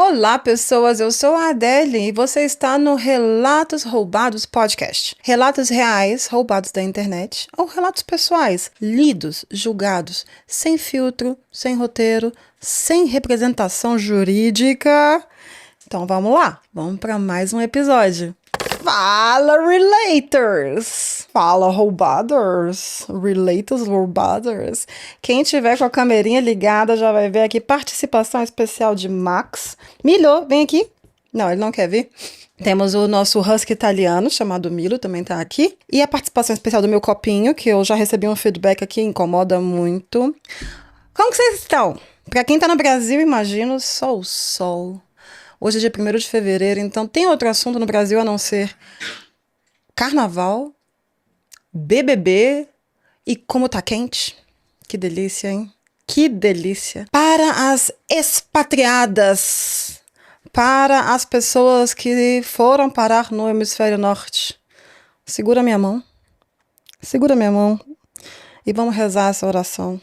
Olá, pessoas, eu sou a Adele e você está no Relatos Roubados Podcast. Relatos reais roubados da internet ou relatos pessoais, lidos, julgados, sem filtro, sem roteiro, sem representação jurídica. Então vamos lá, vamos para mais um episódio. Fala, Relators! Fala, roubados! Relators, roubados! Quem tiver com a camerinha ligada já vai ver aqui participação especial de Max. Milo, vem aqui. Não, ele não quer vir. Temos o nosso husky italiano, chamado Milo, também tá aqui. E a participação especial do meu copinho, que eu já recebi um feedback aqui, incomoda muito. Como que vocês estão? Pra quem tá no Brasil, imagino, só o sol. Hoje é dia 1º de fevereiro, então tem outro assunto no Brasil a não ser carnaval, BBB e como tá quente. Que delícia, hein? Que delícia. Para as expatriadas, para as pessoas que foram parar no hemisfério norte, segura minha mão e vamos rezar essa oração.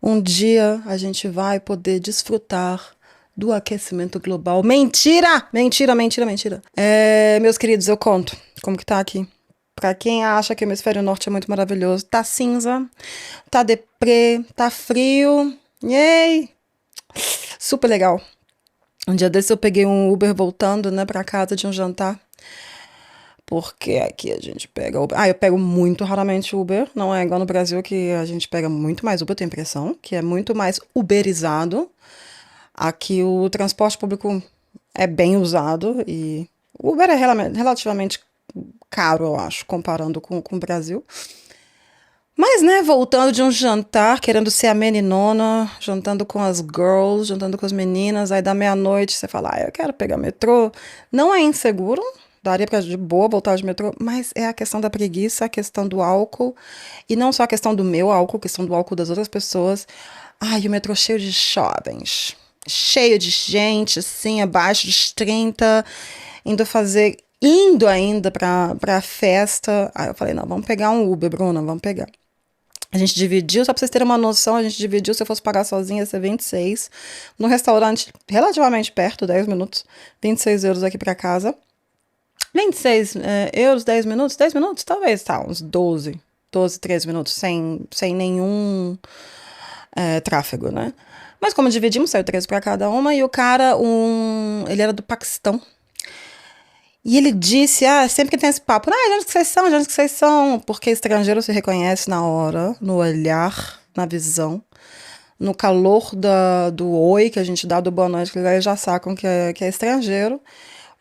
Um dia a gente vai poder desfrutar do aquecimento global. Mentira! Meus queridos, eu conto como que tá aqui. Pra quem acha que o hemisfério norte é muito maravilhoso, tá cinza, tá deprê, tá frio. Yay! Super legal. Um dia desse eu peguei um Uber voltando, pra casa de um jantar. Porque aqui a gente pega Uber. Eu pego muito raramente Uber. Não é igual no Brasil que a gente pega muito mais Uber, eu tenho a impressão. Que é muito mais uberizado. Aqui o transporte público é bem usado e o Uber é relativamente caro, eu acho, comparando com o Brasil. Mas, voltando de um jantar, querendo ser a meninona, jantando com as girls, jantando com as meninas, aí da meia-noite você fala, eu quero pegar metrô. Não é inseguro, daria pra de boa voltar de metrô, mas é a questão da preguiça, a questão do álcool, e não só a questão do meu álcool, a questão do álcool das outras pessoas. O metrô cheio de jovens. Cheio de gente, assim, abaixo dos 30, indo ainda pra festa. Aí eu falei, não, vamos pegar um Uber, Bruna, vamos pegar. A gente dividiu, só pra vocês terem uma noção, se eu fosse pagar sozinha, ia ser 26. No restaurante relativamente perto, 10 minutos, 26 euros aqui pra casa. 26 euros, 10 minutos? 10 minutos? Talvez, uns 12, 13 minutos, sem nenhum tráfego, né? Mas como dividimos, saiu 13 para cada uma, e o cara, ele era do Paquistão. E ele disse, sempre que tem esse papo, de onde que vocês são, de onde que vocês são? Porque estrangeiro se reconhece na hora, no olhar, na visão, no calor do oi que a gente dá, do boa noite, que eles já sacam que é estrangeiro.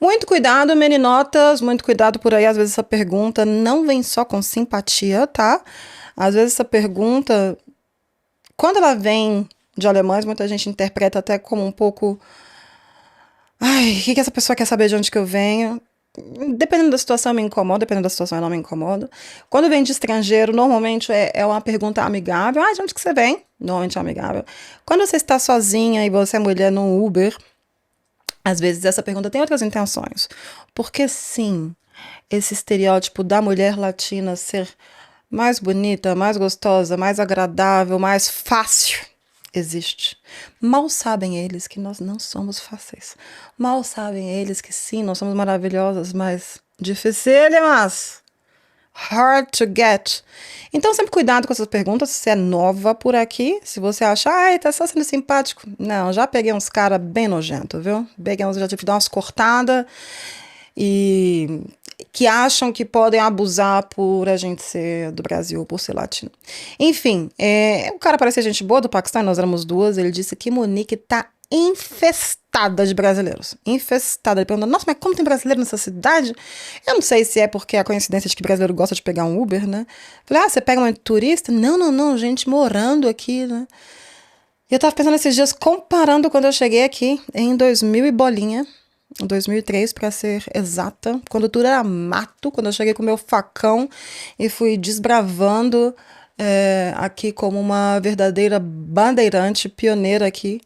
Muito cuidado, meninotas, muito cuidado por aí, às vezes essa pergunta não vem só com simpatia, tá? Às vezes essa pergunta, quando ela vem de alemães, muita gente interpreta até como um pouco, o que essa pessoa quer saber de onde que eu venho? Dependendo da situação me incomoda, dependendo da situação ela não me incomoda. Quando vem de estrangeiro, normalmente é uma pergunta amigável. De onde que você vem? Normalmente é amigável. Quando você está sozinha e você é mulher no Uber, às vezes essa pergunta tem outras intenções. Porque sim, esse estereótipo da mulher latina ser mais bonita, mais gostosa, mais agradável, mais fácil, existe. Mal sabem eles que nós não somos fáceis. Mal sabem eles que sim, nós somos maravilhosas, mas dificílimas. Hard to get. Então sempre cuidado com essas perguntas, se você é nova por aqui, se você acha, tá só sendo simpático. Não, já peguei uns caras bem nojentos, viu? Já tive que dar umas cortadas e que acham que podem abusar por a gente ser do Brasil, por ser latino. Enfim, o cara parecia gente boa do Paquistão, nós éramos duas, ele disse que Munique tá infestada de brasileiros. Infestada. Ele perguntou, nossa, mas como tem brasileiro nessa cidade? Eu não sei se é porque a coincidência de que brasileiro gosta de pegar um Uber, né? Falei, você pega um turista? Não, gente morando aqui, né? E eu tava pensando esses dias, comparando quando eu cheguei aqui, em 2000 e bolinha, 2003, para ser exata, quando tudo era mato, quando eu cheguei com meu facão e fui desbravando aqui como uma verdadeira bandeirante, pioneira aqui.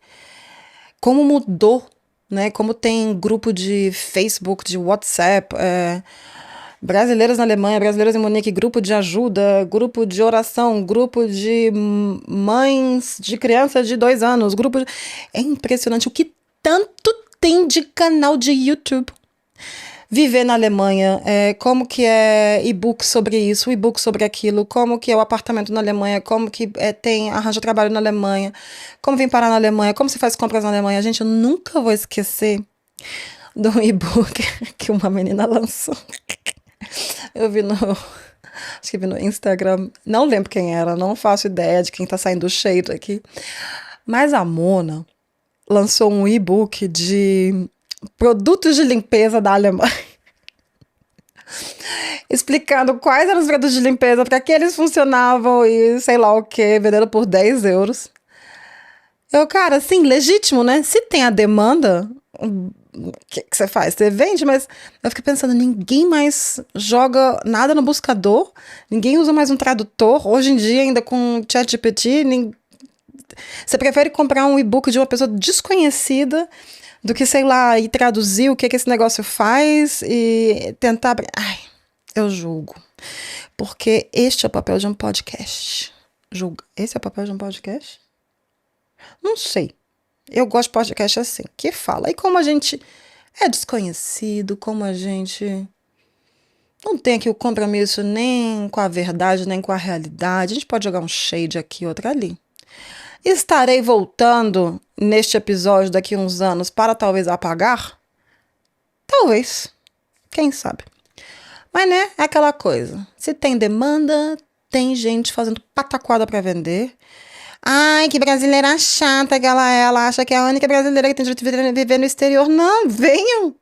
Como mudou, né? Como tem grupo de Facebook, de WhatsApp, brasileiras na Alemanha, brasileiras em Munique, grupo de ajuda, grupo de oração, grupo de mães de crianças de 2 anos, É impressionante o que tanto tem de canal de YouTube. Viver na Alemanha, como que é e-book sobre isso, e-book sobre aquilo, como que é o apartamento na Alemanha, como que arranja trabalho na Alemanha, como vem parar na Alemanha, como se faz compras na Alemanha. Gente, eu nunca vou esquecer do e-book que uma menina lançou. Eu vi acho que vi no Instagram, não lembro quem era, não faço ideia de quem tá saindo cheio aqui, mas a Mona lançou um e-book de produtos de limpeza da Alemanha. Explicando quais eram os produtos de limpeza, para que eles funcionavam e sei lá o que, vendendo por 10 euros. Cara, assim, legítimo, né? Se tem a demanda, o que você faz? Você vende, mas eu fiquei pensando, ninguém mais joga nada no buscador, ninguém usa mais um tradutor. Hoje em dia, ainda com o ChatGPT, você prefere comprar um e-book de uma pessoa desconhecida do que, sei lá, ir traduzir o que esse negócio faz e tentar... Ai, eu julgo. Porque este é o papel de um podcast. Esse é o papel de um podcast? Não sei. Eu gosto de podcast assim, que fala. E como a gente é desconhecido, como a gente não tem aqui o compromisso nem com a verdade, nem com a realidade, a gente pode jogar um shade aqui, outro ali. Estarei voltando neste episódio daqui a uns anos para talvez apagar? Talvez. Quem sabe? Mas, né, é aquela coisa. Se tem demanda, tem gente fazendo pataquada para vender. Ai, que brasileira chata que ela acha que é a única brasileira que tem direito de viver no exterior. Não, venham.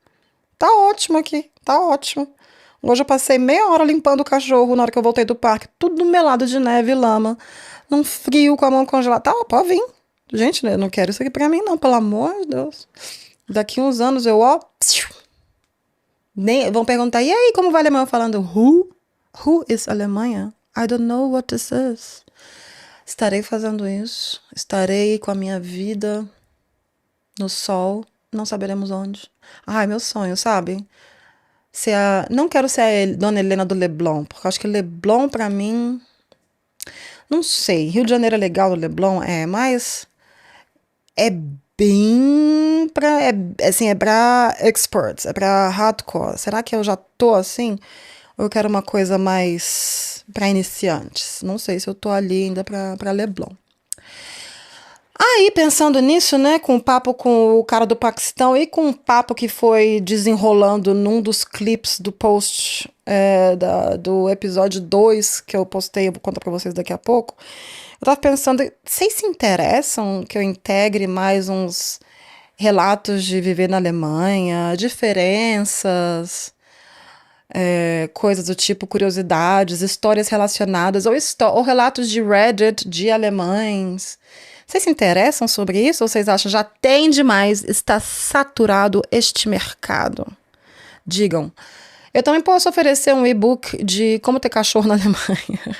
Tá ótimo aqui, tá ótimo. Hoje eu passei meia hora limpando o cachorro na hora que eu voltei do parque. Tudo melado de neve e lama. Num frio, com a mão congelada. Tá, pode vir. Gente, eu não quero isso aqui pra mim não, pelo amor de Deus. Daqui uns anos vão perguntar, e aí, como vai Alemanha? Falando, who is Alemanha? I don't know what this is. Estarei fazendo isso. Estarei com a minha vida no sol. Não saberemos onde. Ai, meu sonho, sabe? Não quero ser a Dona Helena do Leblon, porque eu acho que Leblon, pra mim... Não sei. Rio de Janeiro é legal no Leblon, mas... É bem pra... assim, é pra experts, é pra hardcore. Será que eu já tô assim? Ou eu quero uma coisa mais pra iniciantes? Não sei se eu tô ali ainda pra Leblon. Aí, pensando nisso, né, com o papo com o cara do Paquistão e com o papo que foi desenrolando num dos clipes do post do episódio 2 que eu postei, eu vou contar pra vocês daqui a pouco, eu tava pensando, vocês se interessam que eu integre mais uns relatos de viver na Alemanha, diferenças, coisas do tipo curiosidades, histórias relacionadas, ou relatos de Reddit de alemães? Vocês se interessam sobre isso ou vocês acham já tem demais, está saturado este mercado? Digam. Eu também posso oferecer um e-book de como ter cachorro na Alemanha.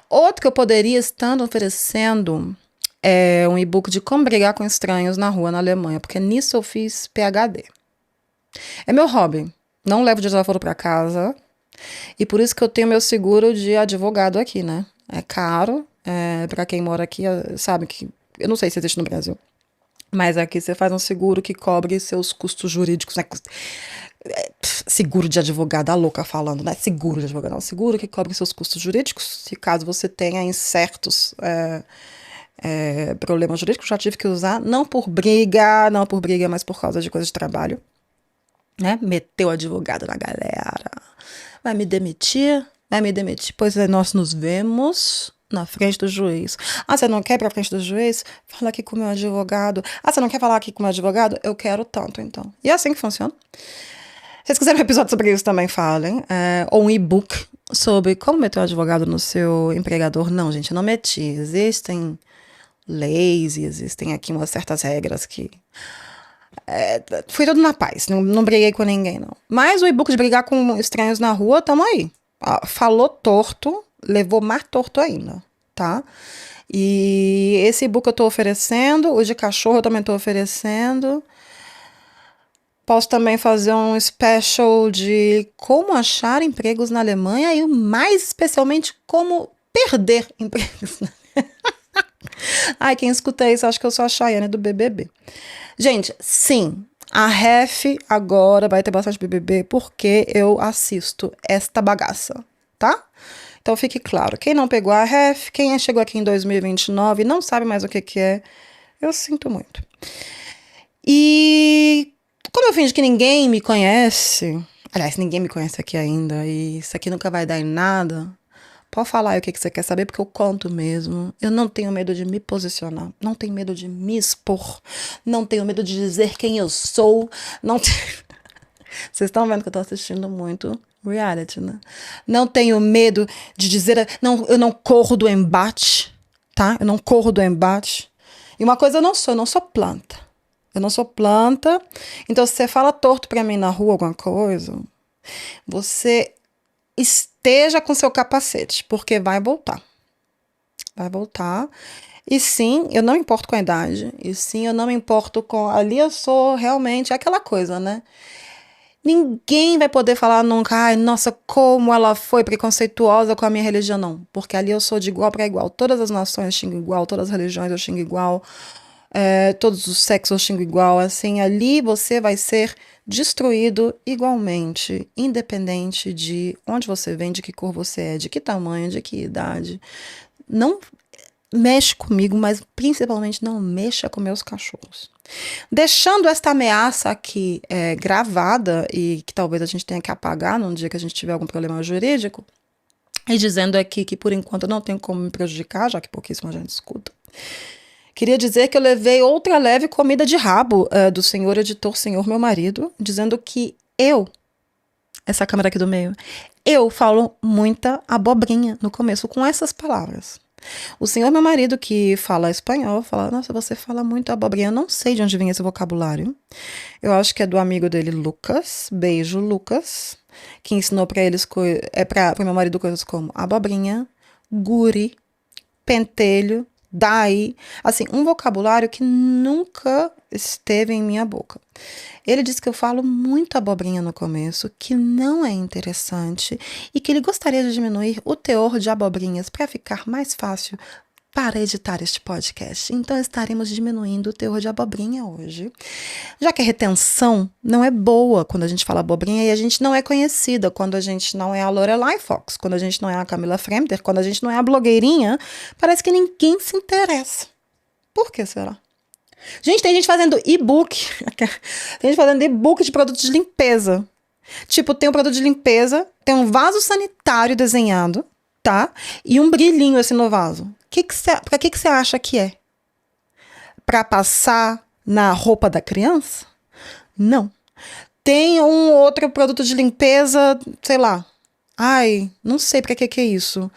Outro que eu poderia estar oferecendo é um e-book de como brigar com estranhos na rua na Alemanha, porque nisso eu fiz PhD. É meu hobby. Não levo desaforo para casa e por isso que eu tenho meu seguro de advogado aqui, né? É caro. Para quem mora aqui, sabe que... Eu não sei se existe no Brasil. Mas aqui você faz um seguro que cobre seus custos jurídicos. Né? Seguro de advogado, a louca falando, né? Seguro de advogado, não. Seguro que cobre seus custos jurídicos. Se caso você tenha incertos problemas jurídicos, já tive que usar. Não por briga, mas por causa de coisa de trabalho. Né? Meteu advogado na galera. Vai me demitir? Pois nós nos vemos na frente do juiz. Você não quer ir pra frente do juiz? Fala aqui com o meu advogado. Você não quer falar aqui com o meu advogado? Eu quero tanto, então. E é assim que funciona. Se vocês quiserem um episódio sobre isso, também falem. Ou um e-book sobre como meter o advogado no seu empregador. Não, gente, eu não meti. Existem leis e existem aqui umas certas regras que... fui tudo na paz. Não briguei com ninguém, não. Mas o e-book de brigar com estranhos na rua, tamo aí. Falou torto, levou mais torto ainda, tá? E esse e-book eu tô oferecendo, o de cachorro eu também tô oferecendo. Posso também fazer um special de como achar empregos na Alemanha e mais especialmente como perder empregos na Alemanha. Ai, quem escuta isso acha que eu sou a Chayane do BBB. Gente, sim, a ref agora vai ter bastante BBB porque eu assisto esta bagaça, tá? Então fique claro, quem não pegou a ref, quem chegou aqui em 2029 e não sabe mais o que que é, eu sinto muito. E como eu fingi que ninguém me conhece, aliás, ninguém me conhece aqui ainda, e isso aqui nunca vai dar em nada, pode falar aí o que que você quer saber, porque eu conto mesmo. Eu não tenho medo de me posicionar, não tenho medo de me expor, não tenho medo de dizer quem eu sou, não te- Vocês estão vendo que eu tô assistindo muito reality, né? Não tenho medo de dizer, não, eu não corro do embate, tá? Eu não corro do embate. E uma coisa eu não sou planta. Eu não sou planta. Então, se você fala torto pra mim na rua alguma coisa, você esteja com seu capacete, porque vai voltar. Vai voltar. E sim, eu não me importo com a idade. E sim, eu não me importo com. Ali eu sou realmente aquela coisa, né? Ninguém vai poder falar nunca, ai, nossa, como ela foi preconceituosa com a minha religião, não. Porque ali eu sou de igual para igual. Todas as nações eu xingo igual, todas as religiões eu xingo igual, todos os sexos eu xingo igual. Assim, ali você vai ser destruído igualmente, independente de onde você vem, de que cor você é, de que tamanho, de que idade. Não mexe comigo, mas principalmente não mexa com meus cachorros. Deixando esta ameaça aqui gravada e que talvez a gente tenha que apagar num dia que a gente tiver algum problema jurídico, e dizendo aqui que por enquanto eu não tenho como me prejudicar, já que pouquíssima gente escuta. Queria dizer que eu levei outra leve comida de rabo do senhor editor, senhor meu marido, dizendo que essa câmera aqui do meio, eu falo muita abobrinha no começo com essas palavras. O senhor, meu marido, que fala espanhol, fala, nossa, você fala muito abobrinha. Eu não sei de onde vem esse vocabulário. Eu acho que é do amigo dele, Lucas. Beijo, Lucas. Que ensinou pra eles, pro meu marido coisas como abobrinha, guri, pentelho, daí. Assim, um vocabulário que nunca esteve em minha boca. Ele disse que eu falo muito abobrinha no começo, que não é interessante e que ele gostaria de diminuir o teor de abobrinhas para ficar mais fácil para editar este podcast. Então estaremos diminuindo o teor de abobrinha hoje. Já que a retenção não é boa quando a gente fala abobrinha e a gente não é conhecida, quando a gente não é a Lorelai Fox, quando a gente não é a Camila Fremder, quando a gente não é a blogueirinha, parece que ninguém se interessa. Por que será? Gente, tem gente fazendo e-book. Tem gente fazendo e-book de produtos de limpeza. Tipo, tem um produto de limpeza, tem um vaso sanitário desenhado, tá? E um brilhinho assim no vaso. Pra que você acha que é? Pra passar na roupa da criança? Não. Tem um outro produto de limpeza, sei lá. Ai, não sei pra que é isso.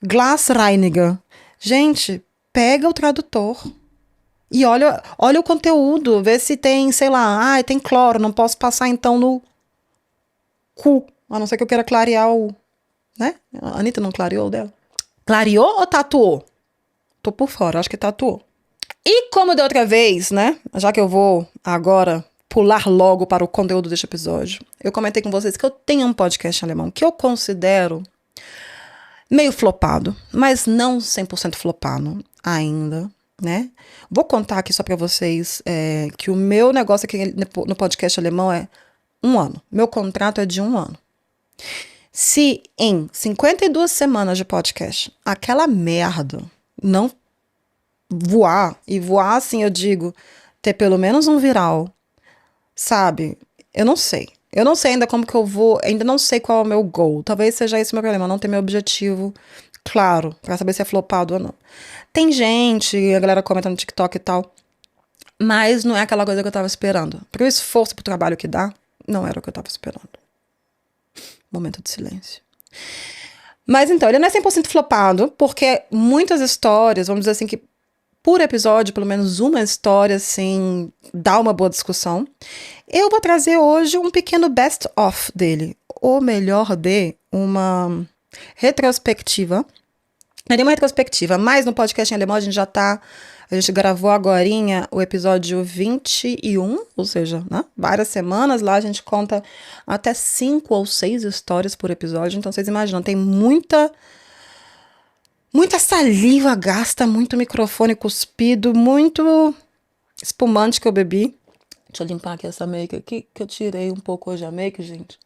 Glasreiniger. Gente, pega o tradutor. E olha o conteúdo, vê se tem, sei lá, tem cloro, não posso passar então no cu, a não ser que eu queira clarear o, né? A Anitta não clareou o dela? Clareou ou tatuou? Tô por fora, acho que tatuou. E como da outra vez, né? Já que eu vou agora pular logo para o conteúdo deste episódio, eu comentei com vocês que eu tenho um podcast alemão que eu considero meio flopado, mas não 100% flopado ainda, né? Vou contar aqui só para vocês que o meu negócio aqui no podcast alemão é 1 ano. Meu contrato é de 1 ano. Se em 52 semanas de podcast aquela merda não voar, e voar assim eu digo, ter pelo menos um viral, sabe? Eu não sei. Eu não sei ainda como que eu vou, ainda não sei qual é o meu goal. Talvez seja esse o meu problema, não ter meu objetivo claro, pra saber se é flopado ou não. Tem gente, a galera comenta no TikTok e tal, mas não é aquela coisa que eu tava esperando. Pro esforço, pro trabalho que dá, não era o que eu tava esperando. Momento de silêncio. Mas então, ele não é 100% flopado, porque muitas histórias, vamos dizer assim, que por episódio, pelo menos uma história, assim, dá uma boa discussão. Eu vou trazer hoje um pequeno best-of dele, ou melhor, de uma retrospectiva. Não é uma retrospectiva, mas no podcast em alemão a gente gravou agorinha o episódio 21, ou seja, né, várias semanas, lá a gente conta até 5 ou 6 histórias por episódio, então vocês imaginam, tem muita Muita saliva gasta, muito microfone cuspido, muito espumante que eu bebi. Deixa eu limpar aqui essa make aqui, que eu tirei um pouco hoje a make, gente.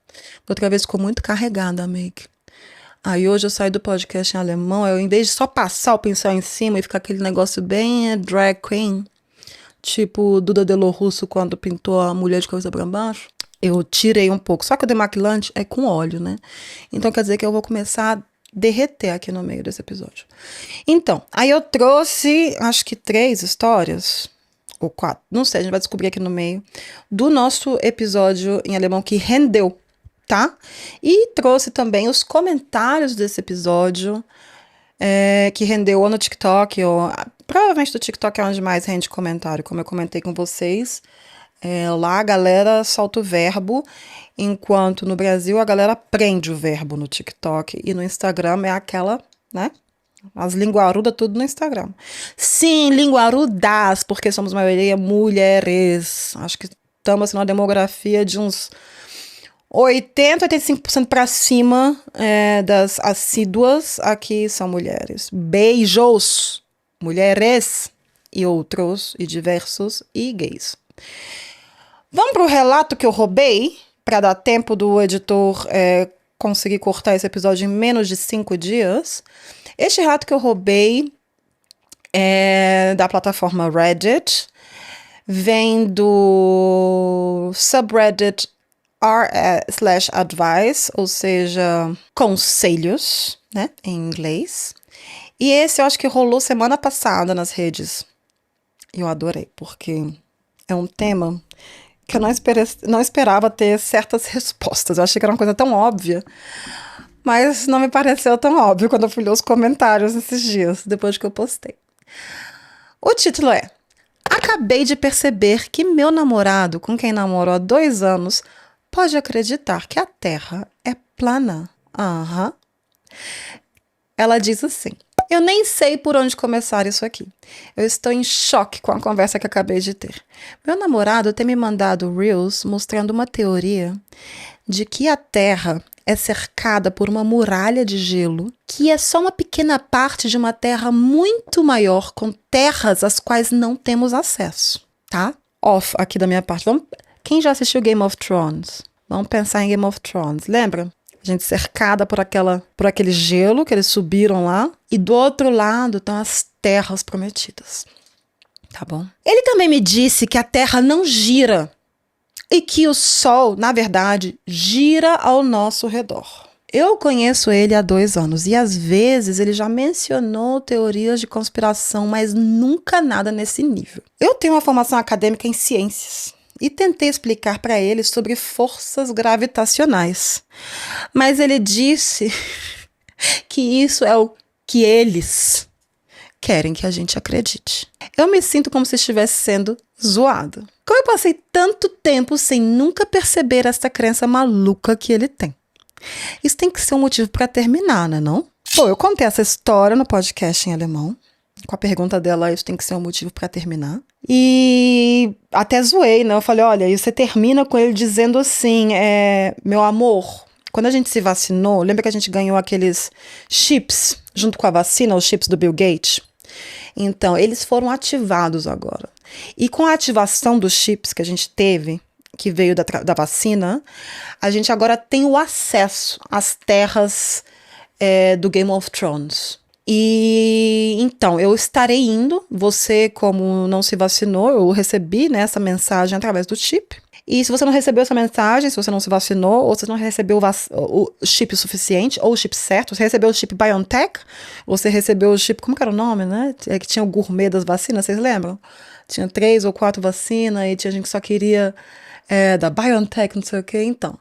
Outra vez ficou muito carregada a make. Aí hoje eu saí do podcast em alemão, eu em vez de só passar o pincel em cima e ficar aquele negócio bem drag queen, tipo Duda Delo Russo quando pintou a mulher de cabeça pra baixo, eu tirei um pouco. Só que o demaquilante é com óleo, né? Então quer dizer que eu vou começar a derreter aqui no meio desse episódio. Então, aí eu trouxe, acho que 3 histórias, ou 4, não sei, a gente vai descobrir aqui no meio, do nosso episódio em alemão que rendeu, tá? E trouxe também os comentários desse episódio, que rendeu ou no TikTok, ou provavelmente do TikTok é onde mais rende comentário, como eu comentei com vocês. Lá a galera solta o verbo, enquanto no Brasil a galera aprende o verbo no TikTok, e no Instagram é aquela, né? As linguarudas tudo no Instagram. Sim, linguarudas, porque somos maioria mulheres. Acho que estamos assim, numa demografia de uns 85% para cima das assíduas aqui são mulheres. Beijos, mulheres e outros, e diversos, e gays. Vamos para o relato que eu roubei, para dar tempo do editor conseguir cortar esse episódio em menos de 5 dias. Este relato que eu roubei é da plataforma Reddit, vem do subreddit r/advice, ou seja, conselhos, né, em inglês. E esse eu acho que rolou semana passada nas redes. E eu adorei, porque é um tema que eu não esperava ter certas respostas. Eu achei que era uma coisa tão óbvia, mas não me pareceu tão óbvio quando eu fui ler os comentários esses dias, depois que eu postei. O título é: acabei de perceber que meu namorado, com quem namoro há 2 anos, pode acreditar que a Terra é plana. Aham. Ela diz assim: eu nem sei por onde começar isso aqui. Eu estou em choque com a conversa que acabei de ter. Meu namorado tem me mandado reels mostrando uma teoria de que a Terra é cercada por uma muralha de gelo, que é só uma pequena parte de uma Terra muito maior, com terras às quais não temos acesso, tá? Off aqui da minha parte. Quem já assistiu Game of Thrones? Vamos pensar em Game of Thrones, lembra? A gente cercada por aquele gelo que eles subiram lá, e do outro lado estão as terras prometidas. Tá bom? Ele também me disse que a Terra não gira e que o Sol, na verdade, gira ao nosso redor. Eu conheço ele há 2 anos e às vezes ele já mencionou teorias de conspiração, mas nunca nada nesse nível. Eu tenho uma formação acadêmica em ciências e tentei explicar para ele sobre forças gravitacionais, mas ele disse que isso é o que eles querem que a gente acredite. Eu me sinto como se estivesse sendo zoada. Como eu passei tanto tempo sem nunca perceber essa crença maluca que ele tem. Isso tem que ser um motivo para terminar, né, não? Bom, eu contei essa história no podcast em alemão. Com a pergunta dela, isso tem que ser um motivo para terminar. E até zoei, né? Eu falei, olha, e você termina com ele dizendo assim, meu amor, quando a gente se vacinou, lembra que a gente ganhou aqueles chips junto com a vacina, os chips do Bill Gates? Então, eles foram ativados agora. E com a ativação dos chips que a gente teve, que veio da vacina, a gente agora tem o acesso às terras do Game of Thrones. E então, eu estarei indo, você como não se vacinou, eu recebi, né, essa mensagem através do chip. E se você não recebeu essa mensagem, se você não se vacinou, ou se não recebeu o chip suficiente, ou o chip certo, você recebeu o chip BioNTech, ou você recebeu o chip, como que era o nome, né? Que tinha o gourmet das vacinas, vocês lembram? Tinha 3 ou 4 vacinas e tinha gente que só queria da BioNTech, não sei o que, então.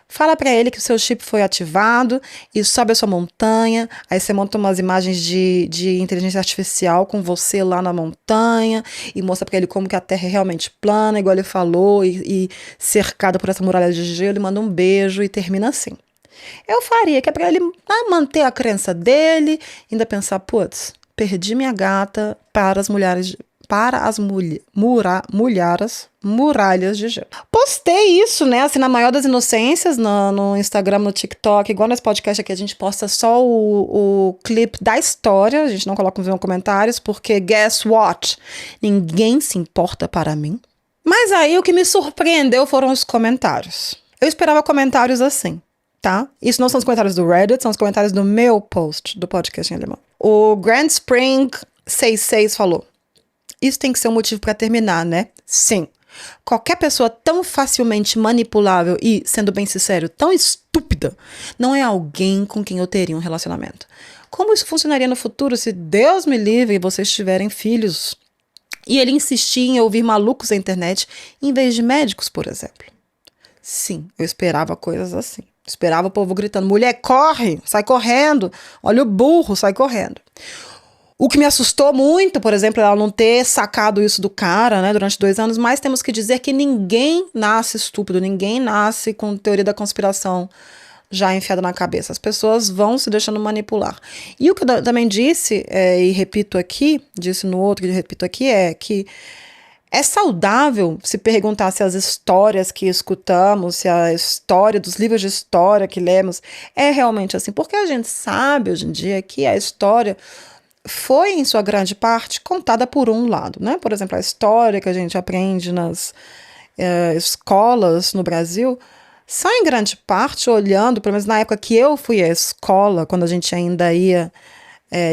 Fala pra ele que o seu chip foi ativado e sobe a sua montanha, aí você monta umas imagens de inteligência artificial com você lá na montanha e mostra pra ele como que a Terra é realmente plana, igual ele falou, e cercada por essa muralha de gelo, e manda um beijo e termina assim. Eu faria, que é pra ele manter a crença dele, ainda pensar, putz, perdi minha gata para as mulheres, para as muralhas de gelo. Postei isso, né, assim, na maior das inocências, no Instagram, no TikTok, igual nesse podcast aqui, a gente posta só o clipe da história, a gente não coloca nos comentários, porque guess what? Ninguém se importa para mim. Mas aí o que me surpreendeu foram os comentários. Eu esperava comentários assim, tá? Isso não são os comentários do Reddit, são os comentários do meu post do podcast em alemão. O Grand Spring 66 falou: isso tem que ser um motivo para terminar, né? Sim. Qualquer pessoa tão facilmente manipulável e, sendo bem sincero, tão estúpida, não é alguém com quem eu teria um relacionamento. Como isso funcionaria no futuro se Deus me livre e vocês tiverem filhos? E ele insistia em ouvir malucos na internet em vez de médicos, por exemplo. Sim, eu esperava coisas assim. Esperava o povo gritando: mulher, corre, sai correndo. Olha o burro, sai correndo. O que me assustou muito, por exemplo, ela não ter sacado isso do cara, né, durante 2 anos, mas temos que dizer que ninguém nasce estúpido, ninguém nasce com teoria da conspiração já enfiada na cabeça. As pessoas vão se deixando manipular. E o que eu também disse, e repito aqui, disse no outro e repito aqui, é que é saudável se perguntar se as histórias que escutamos, se a história dos livros de história que lemos é realmente assim, porque a gente sabe hoje em dia que a história foi, em sua grande parte, contada por um lado, né? Por exemplo, a história que a gente aprende nas escolas no Brasil são, em grande parte, olhando, pelo menos na época que eu fui à escola, quando a gente ainda ia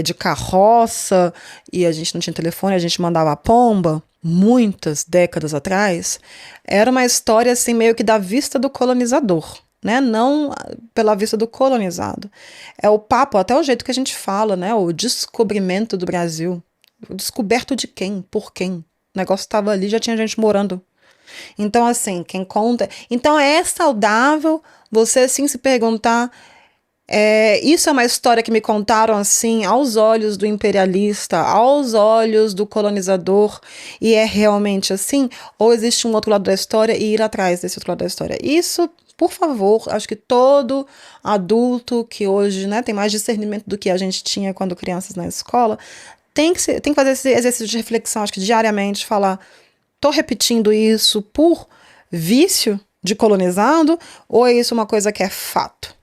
de carroça e a gente não tinha telefone, a gente mandava a pomba, muitas décadas atrás, era uma história assim meio que da vista do colonizador, né? Não pela vista do colonizado. É o papo, até o jeito que a gente fala, né? O descobrimento do Brasil. O descoberto de quem? Por quem? O negócio estava ali, já tinha gente morando. Então, assim, quem conta... Então, é saudável você, assim, se perguntar... isso é uma história que me contaram, assim, aos olhos do imperialista, aos olhos do colonizador, e é realmente assim? Ou existe um outro lado da história e ir atrás desse outro lado da história? Isso... Por favor, acho que todo adulto que hoje, né, tem mais discernimento do que a gente tinha quando crianças na escola, tem que fazer esse exercício de reflexão, acho que diariamente, falar: tô repetindo isso por vício de colonizado ou é isso uma coisa que é fato?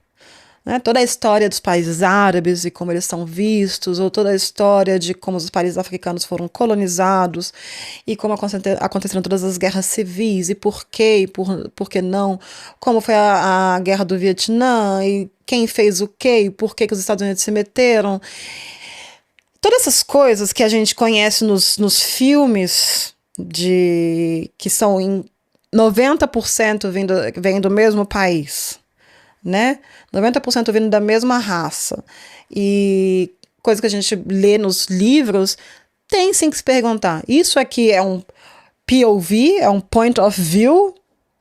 Né? Toda a história dos países árabes e como eles são vistos, ou toda a história de como os países africanos foram colonizados e como aconteceram todas as guerras civis e por quê, e por que não, como foi a guerra do Vietnã e quem fez o quê, e por que os Estados Unidos se meteram. Todas essas coisas que a gente conhece nos filmes que são em 90% vêm do mesmo país, né? 90% vindo da mesma raça. E coisa que a gente lê nos livros, tem sim que se perguntar: isso aqui é um POV, é um point of view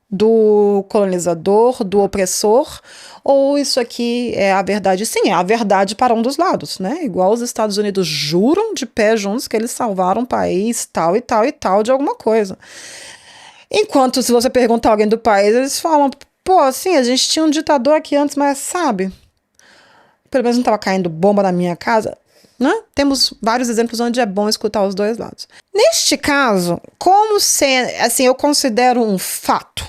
do colonizador, do opressor, ou isso aqui é a verdade? Sim, é a verdade para um dos lados, né? Igual os Estados Unidos juram de pé juntos que eles salvaram o país tal e tal e tal de alguma coisa. Enquanto, se você perguntar a alguém do país, eles falam: pô, assim, a gente tinha um ditador aqui antes, mas sabe, pelo menos não estava caindo bomba na minha casa, né? Temos vários exemplos onde é bom escutar os dois lados. Neste caso, como assim, eu considero um fato.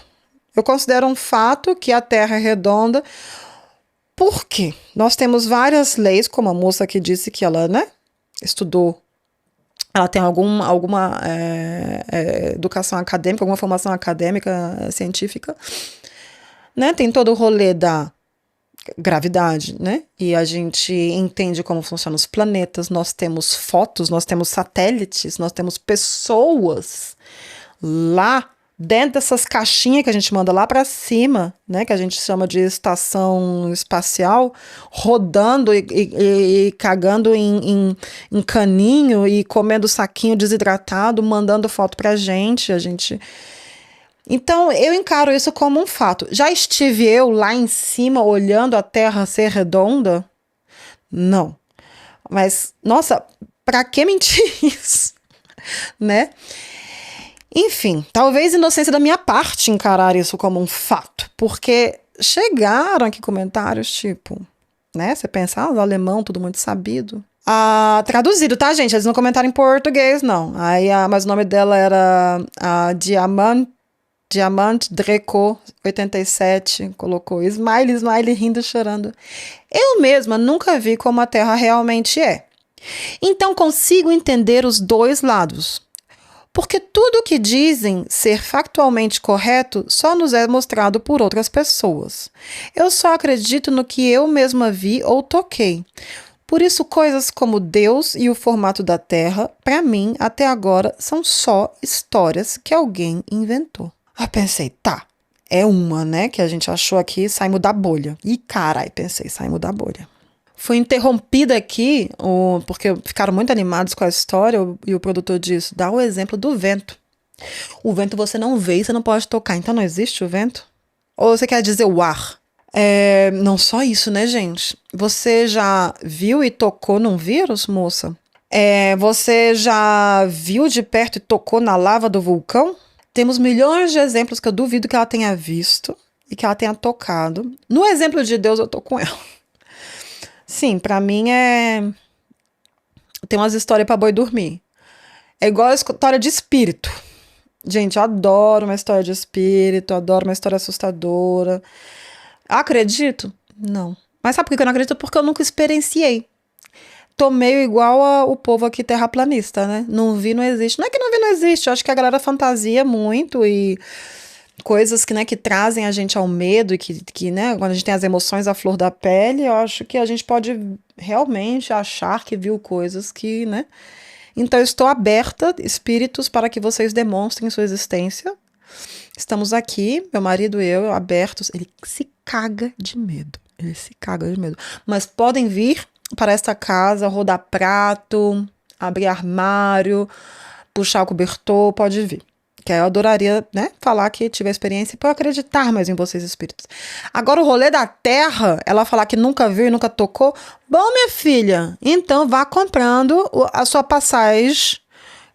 Eu considero um fato que a Terra é redonda. Por quê? Nós temos várias leis, como a moça que disse que ela, né, estudou. Ela tem alguma educação acadêmica, alguma formação acadêmica, científica, né? Tem todo o rolê da gravidade, né? E a gente entende como funcionam os planetas, nós temos fotos, nós temos satélites, nós temos pessoas lá dentro dessas caixinhas que a gente manda lá para cima, né? Que a gente chama de estação espacial, rodando e cagando em caninho e comendo saquinho desidratado, mandando foto pra gente, a gente... Então, eu encaro isso como um fato. Já estive eu lá em cima olhando a Terra ser redonda? Não. Mas, nossa, pra que mentir isso? Né? Enfim, talvez inocência da minha parte encarar isso como um fato. Porque chegaram aqui comentários tipo, né? Você pensa, o alemão, tudo muito sabido. Traduzido, tá, gente? Eles não comentaram em português, não. Mas o nome dela era Diamante Dreco 87. Colocou smile, rindo, chorando. Eu mesma nunca vi como a Terra realmente é. Então consigo entender os dois lados. Porque tudo o que dizem ser factualmente correto só nos é mostrado por outras pessoas. Eu só acredito no que eu mesma vi ou toquei. Por isso, coisas como Deus e o formato da Terra, para mim, até agora, são só histórias que alguém inventou. Pensei, tá, é uma, né, que a gente achou aqui, saímos da bolha. Ih, carai, pensei, saímos da bolha. Fui interrompida aqui, porque ficaram muito animados com a história, e o produtor disse, dá o exemplo do vento. O vento você não vê e você não pode tocar, então não existe o vento? Ou você quer dizer o ar? Não só isso, né, gente? Você já viu e tocou num vírus, moça? Você já viu de perto e tocou na lava do vulcão? Temos milhões de exemplos que eu duvido que ela tenha visto e que ela tenha tocado. No exemplo de Deus, eu tô com ela. Sim, pra mim tem umas histórias pra boi dormir. É igual a história de espírito. Gente, eu adoro uma história de espírito, adoro uma história assustadora. Acredito? Não. Mas sabe por que eu não acredito? Porque eu nunca experienciei. Tô meio igual o povo aqui terraplanista, né? Não vi, não existe. Não é que não vi, não existe. Eu acho que a galera fantasia muito e coisas que, né, que trazem a gente ao medo e que, né, quando a gente tem as emoções à flor da pele, eu acho que a gente pode realmente achar que viu coisas que, né? Então eu estou aberta, espíritos, para que vocês demonstrem sua existência. Estamos aqui, meu marido e eu, abertos. Ele se caga de medo. Ele se caga de medo. Mas podem vir para esta casa, rodar prato, abrir armário, puxar o cobertor, pode vir. Que eu adoraria, né, falar que tive a experiência para acreditar mais em vocês, espíritos. Agora, o rolê da Terra, ela falar que nunca viu e nunca tocou. Bom, minha filha, então vá comprando a sua passagem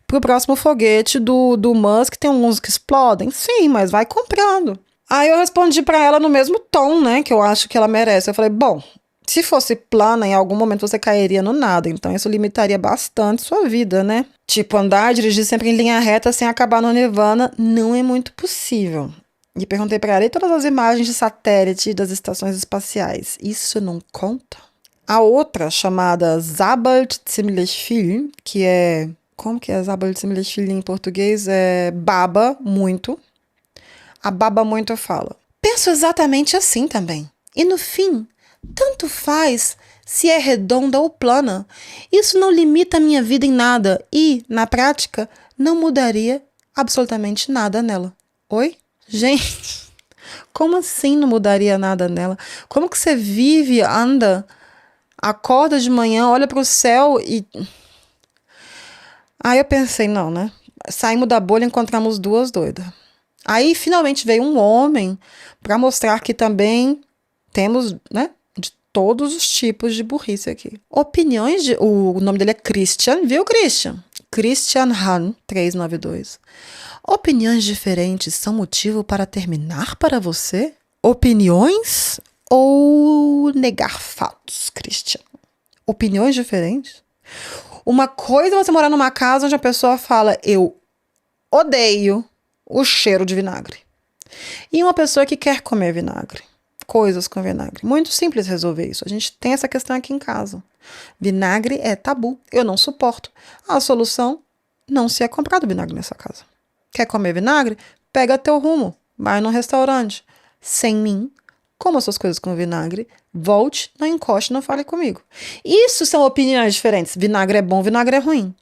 pro próximo foguete do Musk. Tem uns que explodem? Sim, mas vai comprando. Aí eu respondi pra ela no mesmo tom, né, que eu acho que ela merece. Eu falei, bom, se fosse plana, em algum momento você cairia no nada. Então isso limitaria bastante sua vida, né? Tipo, andar, dirigir sempre em linha reta sem acabar no nirvana não é muito possível. E perguntei pra ela, e todas as imagens de satélite das estações espaciais, isso não conta? A outra, chamada Zabelt Ziemlich Viel, que é... Como que é Zabelt Ziemlich Viel em português? É baba muito. A baba muito fala. Penso exatamente assim também. E no fim, tanto faz se é redonda ou plana. Isso não limita a minha vida em nada e, na prática, não mudaria absolutamente nada nela. Oi? Gente, como assim não mudaria nada nela? Como que você vive, anda, acorda de manhã, olha para o céu e... Aí eu pensei, não, né? Saímos da bolha e encontramos duas doidas. Aí finalmente veio um homem para mostrar que também temos, né, de todos os tipos de burrice aqui. Opiniões de... O nome dele é Christian, viu, Christian? Christian Han, 392. Opiniões diferentes são motivo para terminar para você? Opiniões ou negar fatos, Christian? Opiniões diferentes? Uma coisa é você morar numa casa onde a pessoa fala, eu odeio o cheiro de vinagre. E uma pessoa que quer comer vinagre. Coisas com vinagre. Muito simples resolver isso. A gente tem essa questão aqui em casa. Vinagre é tabu. Eu não suporto. A solução, não se é comprado vinagre nessa casa. Quer comer vinagre? Pega teu rumo. Vai num restaurante. Sem mim, coma suas coisas com vinagre. Volte, não encoste, não fale comigo. Isso são opiniões diferentes. Vinagre é bom, vinagre é ruim.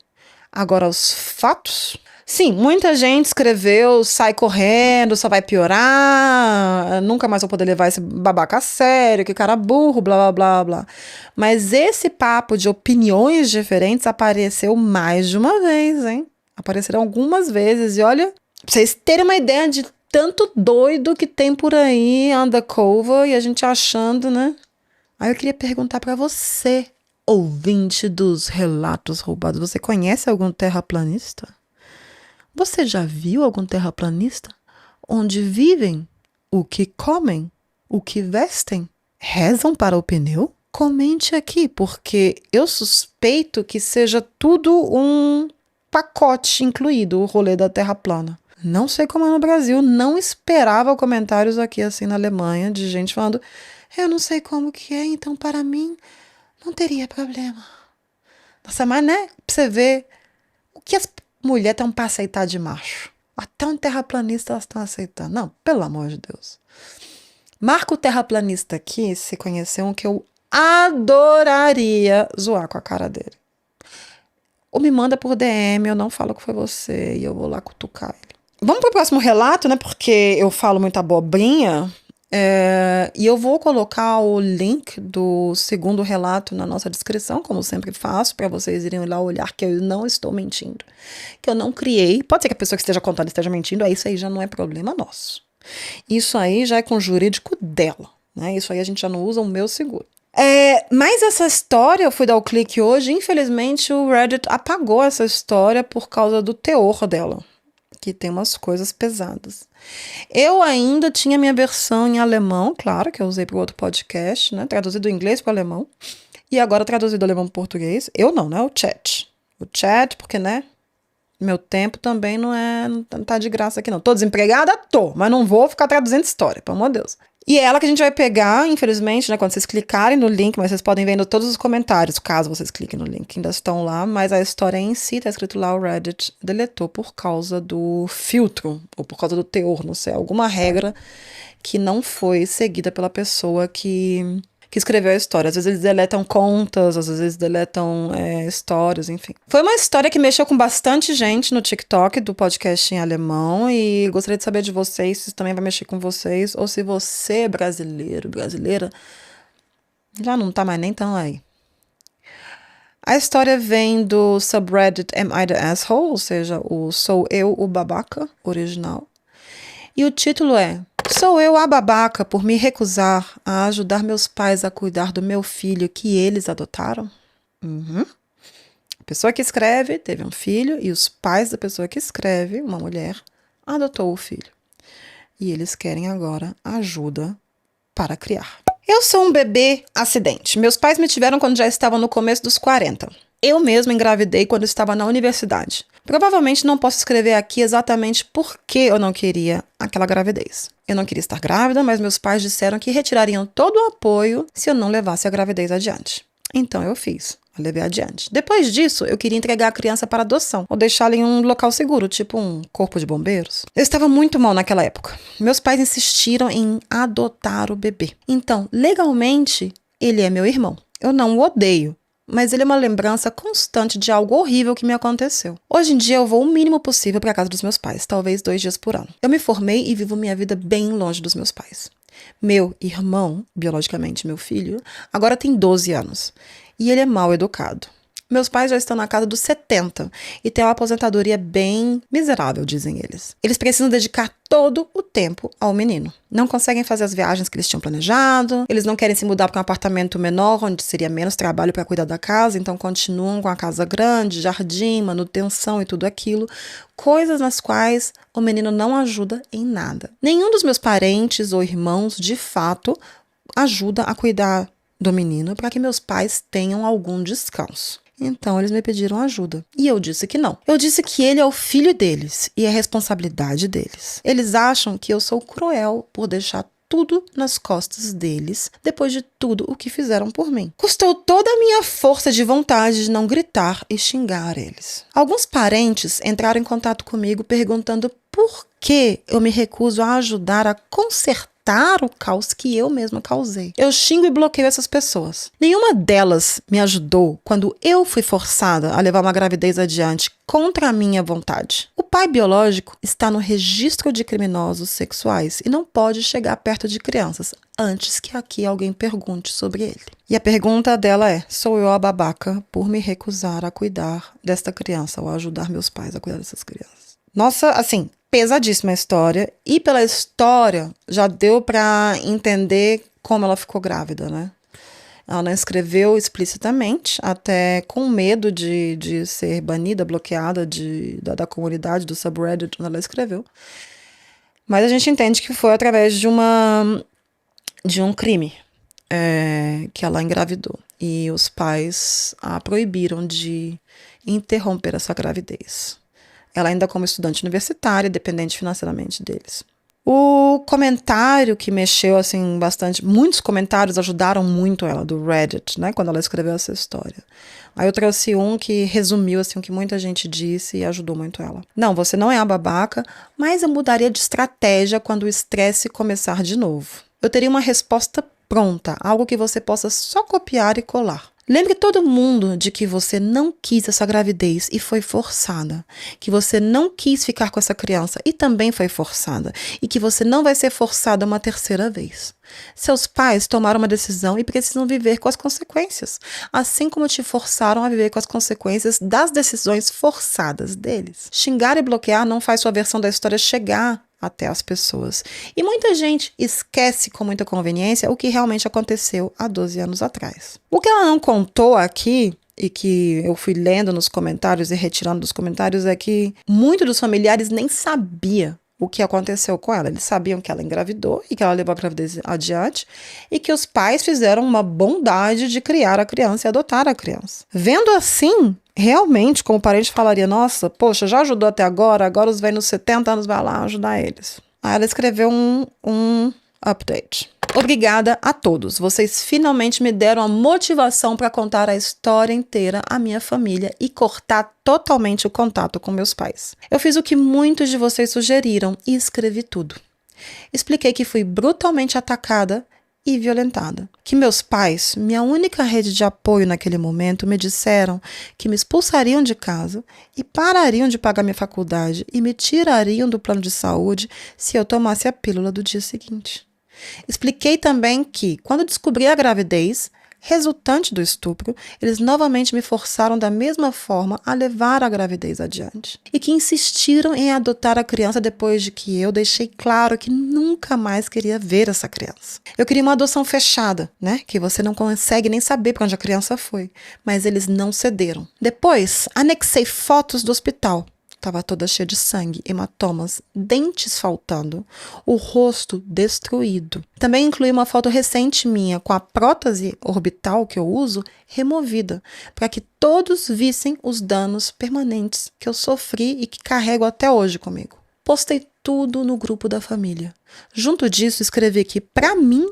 Agora, os fatos... Sim, muita gente escreveu, sai correndo, só vai piorar, nunca mais vou poder levar esse babaca a sério, que cara burro, blá, blá, blá, blá. Mas esse papo de opiniões diferentes apareceu mais de uma vez, hein? Apareceram algumas vezes e olha, pra vocês terem uma ideia de tanto doido que tem por aí, undercover, e a gente achando, né? Aí eu queria perguntar pra você, ouvinte dos relatos roubados, você conhece algum terraplanista? Você já viu algum terraplanista? Onde vivem? O que comem? O que vestem? Rezam para o pneu? Comente aqui, porque eu suspeito que seja tudo um pacote incluído, o rolê da Terra plana. Não sei como é no Brasil, não esperava comentários aqui assim na Alemanha de gente falando: eu não sei como que é, então para mim não teria problema. Nossa, mas né, pra você ver o que as mulheres estão pra aceitar de macho. Até um terraplanista elas estão aceitando. Não, pelo amor de Deus. Marca o terraplanista aqui, se conhecer um que eu adoraria zoar com a cara dele. Ou me manda por DM, eu não falo que foi você e eu vou lá cutucar ele. Vamos pro próximo relato, né? Porque eu falo muita abobrinha. E eu vou colocar o link do segundo relato na nossa descrição, como sempre faço, para vocês irem lá olhar que eu não estou mentindo. Que eu não criei. Pode ser que a pessoa que esteja contando esteja mentindo, aí isso aí já não é problema nosso. Isso aí já é com o jurídico dela, né? Isso aí a gente já não usa o meu seguro. Mas essa história, eu fui dar o clique hoje, infelizmente o Reddit apagou essa história por causa do teor dela, que tem umas coisas pesadas. Eu ainda tinha minha versão em alemão, claro, que eu usei para o outro podcast, né? Traduzido do inglês para o alemão. E agora traduzido do alemão para o português. Eu não, né? O chat. O chat, porque, né? Meu tempo também não tá de graça aqui, não. Tô desempregada? Tô, mas não vou ficar traduzindo história, pelo amor de Deus. E é ela que a gente vai pegar, infelizmente, né? Quando vocês clicarem no link, mas vocês podem ver em todos os comentários, caso vocês cliquem no link, ainda estão lá, mas a história em si tá escrito lá, o Reddit deletou por causa do filtro, ou por causa do teor, não sei, alguma regra que não foi seguida pela pessoa que escreveu a história. Às vezes eles deletam contas, às vezes eles deletam histórias, enfim. Foi uma história que mexeu com bastante gente no TikTok do podcast em alemão e gostaria de saber de vocês se isso também vai mexer com vocês ou se você, brasileiro, brasileira, já não tá mais nem tão aí. A história vem do subreddit Am I the Asshole, ou seja, o Sou Eu o Babaca original. E o título é: sou eu a babaca por me recusar a ajudar meus pais a cuidar do meu filho que eles adotaram? A pessoa que escreve teve um filho e os pais da pessoa que escreve, uma mulher, adotou o filho. E eles querem agora ajuda para criar. Eu sou um bebê acidente. Meus pais me tiveram quando já estavam no começo dos 40. Eu mesma engravidei quando estava na universidade. Provavelmente não posso escrever aqui exatamente por que eu não queria aquela gravidez. Eu não queria estar grávida, mas meus pais disseram que retirariam todo o apoio se eu não levasse a gravidez adiante. Então eu fiz. Eu levei adiante. Depois disso, eu queria entregar a criança para adoção, ou deixá-la em um local seguro, tipo um corpo de bombeiros. Eu estava muito mal naquela época. Meus pais insistiram em adotar o bebê. Então, legalmente, ele é meu irmão. Eu não o odeio, mas ele é uma lembrança constante de algo horrível que me aconteceu. Hoje em dia eu vou o mínimo possível para a casa dos meus pais, talvez 2 dias por ano. Eu me formei e vivo minha vida bem longe dos meus pais. Meu irmão, biologicamente meu filho, agora tem 12 anos e ele é mal educado. Meus pais já estão na casa dos 70 e têm uma aposentadoria bem miserável, dizem eles. Eles precisam dedicar todo o tempo ao menino. Não conseguem fazer as viagens que eles tinham planejado, eles não querem se mudar para um apartamento menor, onde seria menos trabalho para cuidar da casa, então continuam com a casa grande, jardim, manutenção e tudo aquilo, coisas nas quais o menino não ajuda em nada. Nenhum dos meus parentes ou irmãos, de fato, ajuda a cuidar do menino para que meus pais tenham algum descanso. Então, eles me pediram ajuda. E eu disse que não. Eu disse que ele é o filho deles e é responsabilidade deles. Eles acham que eu sou cruel por deixar tudo nas costas deles, depois de tudo o que fizeram por mim. Custou toda a minha força de vontade de não gritar e xingar eles. Alguns parentes entraram em contato comigo perguntando por que eu me recuso a ajudar a consertar o caos que eu mesma causei. Eu xingo e bloqueio essas pessoas. Nenhuma delas me ajudou quando eu fui forçada a levar uma gravidez adiante contra a minha vontade. O pai biológico está no registro de criminosos sexuais e não pode chegar perto de crianças antes que aqui alguém pergunte sobre ele. E a pergunta dela é: sou eu a babaca por me recusar a cuidar desta criança ou a ajudar meus pais a cuidar dessas crianças? Nossa, assim, pesadíssima a história, e pela história já deu pra entender como ela ficou grávida, né? Ela não escreveu explicitamente, até com medo de ser banida, bloqueada da comunidade, do subreddit onde ela escreveu. Mas a gente entende que foi através de um crime. que ela engravidou. E os pais a proibiram de interromper essa gravidez. Ela ainda como estudante universitária, dependente financeiramente deles. O comentário que mexeu assim bastante, muitos comentários ajudaram muito ela do Reddit, né, quando ela escreveu essa história. Aí eu trouxe um que resumiu assim o que muita gente disse e ajudou muito ela. Não, você não é a babaca, mas eu mudaria de estratégia quando o estresse começar de novo. Eu teria uma resposta pronta, algo que você possa só copiar e colar. Lembre todo mundo de que você não quis essa gravidez e foi forçada. Que você não quis ficar com essa criança e também foi forçada. E que você não vai ser forçada uma terceira vez. Seus pais tomaram uma decisão e precisam viver com as consequências. Assim como te forçaram a viver com as consequências das decisões forçadas deles. Xingar e bloquear não faz sua versão da história chegar até as pessoas. E muita gente esquece com muita conveniência o que realmente aconteceu há 12 anos atrás. O que ela não contou aqui, e que eu fui lendo nos comentários e retirando dos comentários, é que muitos dos familiares nem sabiam o que aconteceu com ela. Eles sabiam que ela engravidou e que ela levou a gravidez adiante e que os pais fizeram uma bondade de criar a criança e adotar a criança. Vendo assim, realmente, como o parente falaria, nossa, poxa, já ajudou até agora os velhos 70 anos vai lá ajudar eles. Aí ela escreveu um update. Obrigada a todos. Vocês finalmente me deram a motivação para contar a história inteira à minha família e cortar totalmente o contato com meus pais. Eu fiz o que muitos de vocês sugeriram e escrevi tudo. Expliquei que fui brutalmente atacada e violentada. Que meus pais, minha única rede de apoio naquele momento, me disseram que me expulsariam de casa e parariam de pagar minha faculdade e me tirariam do plano de saúde se eu tomasse a pílula do dia seguinte. Expliquei também que, quando descobri a gravidez resultante do estupro, eles novamente me forçaram da mesma forma a levar a gravidez adiante. E que insistiram em adotar a criança depois de que eu deixei claro que nunca mais queria ver essa criança. Eu queria uma adoção fechada, né? Que você não consegue nem saber para onde a criança foi. Mas eles não cederam. Depois, anexei fotos do hospital. Estava toda cheia de sangue, hematomas, dentes faltando, o rosto destruído. Também incluí uma foto recente minha com a prótese orbital que eu uso removida, para que todos vissem os danos permanentes que eu sofri e que carrego até hoje comigo. Postei tudo no grupo da família. Junto disso, escrevi que, para mim,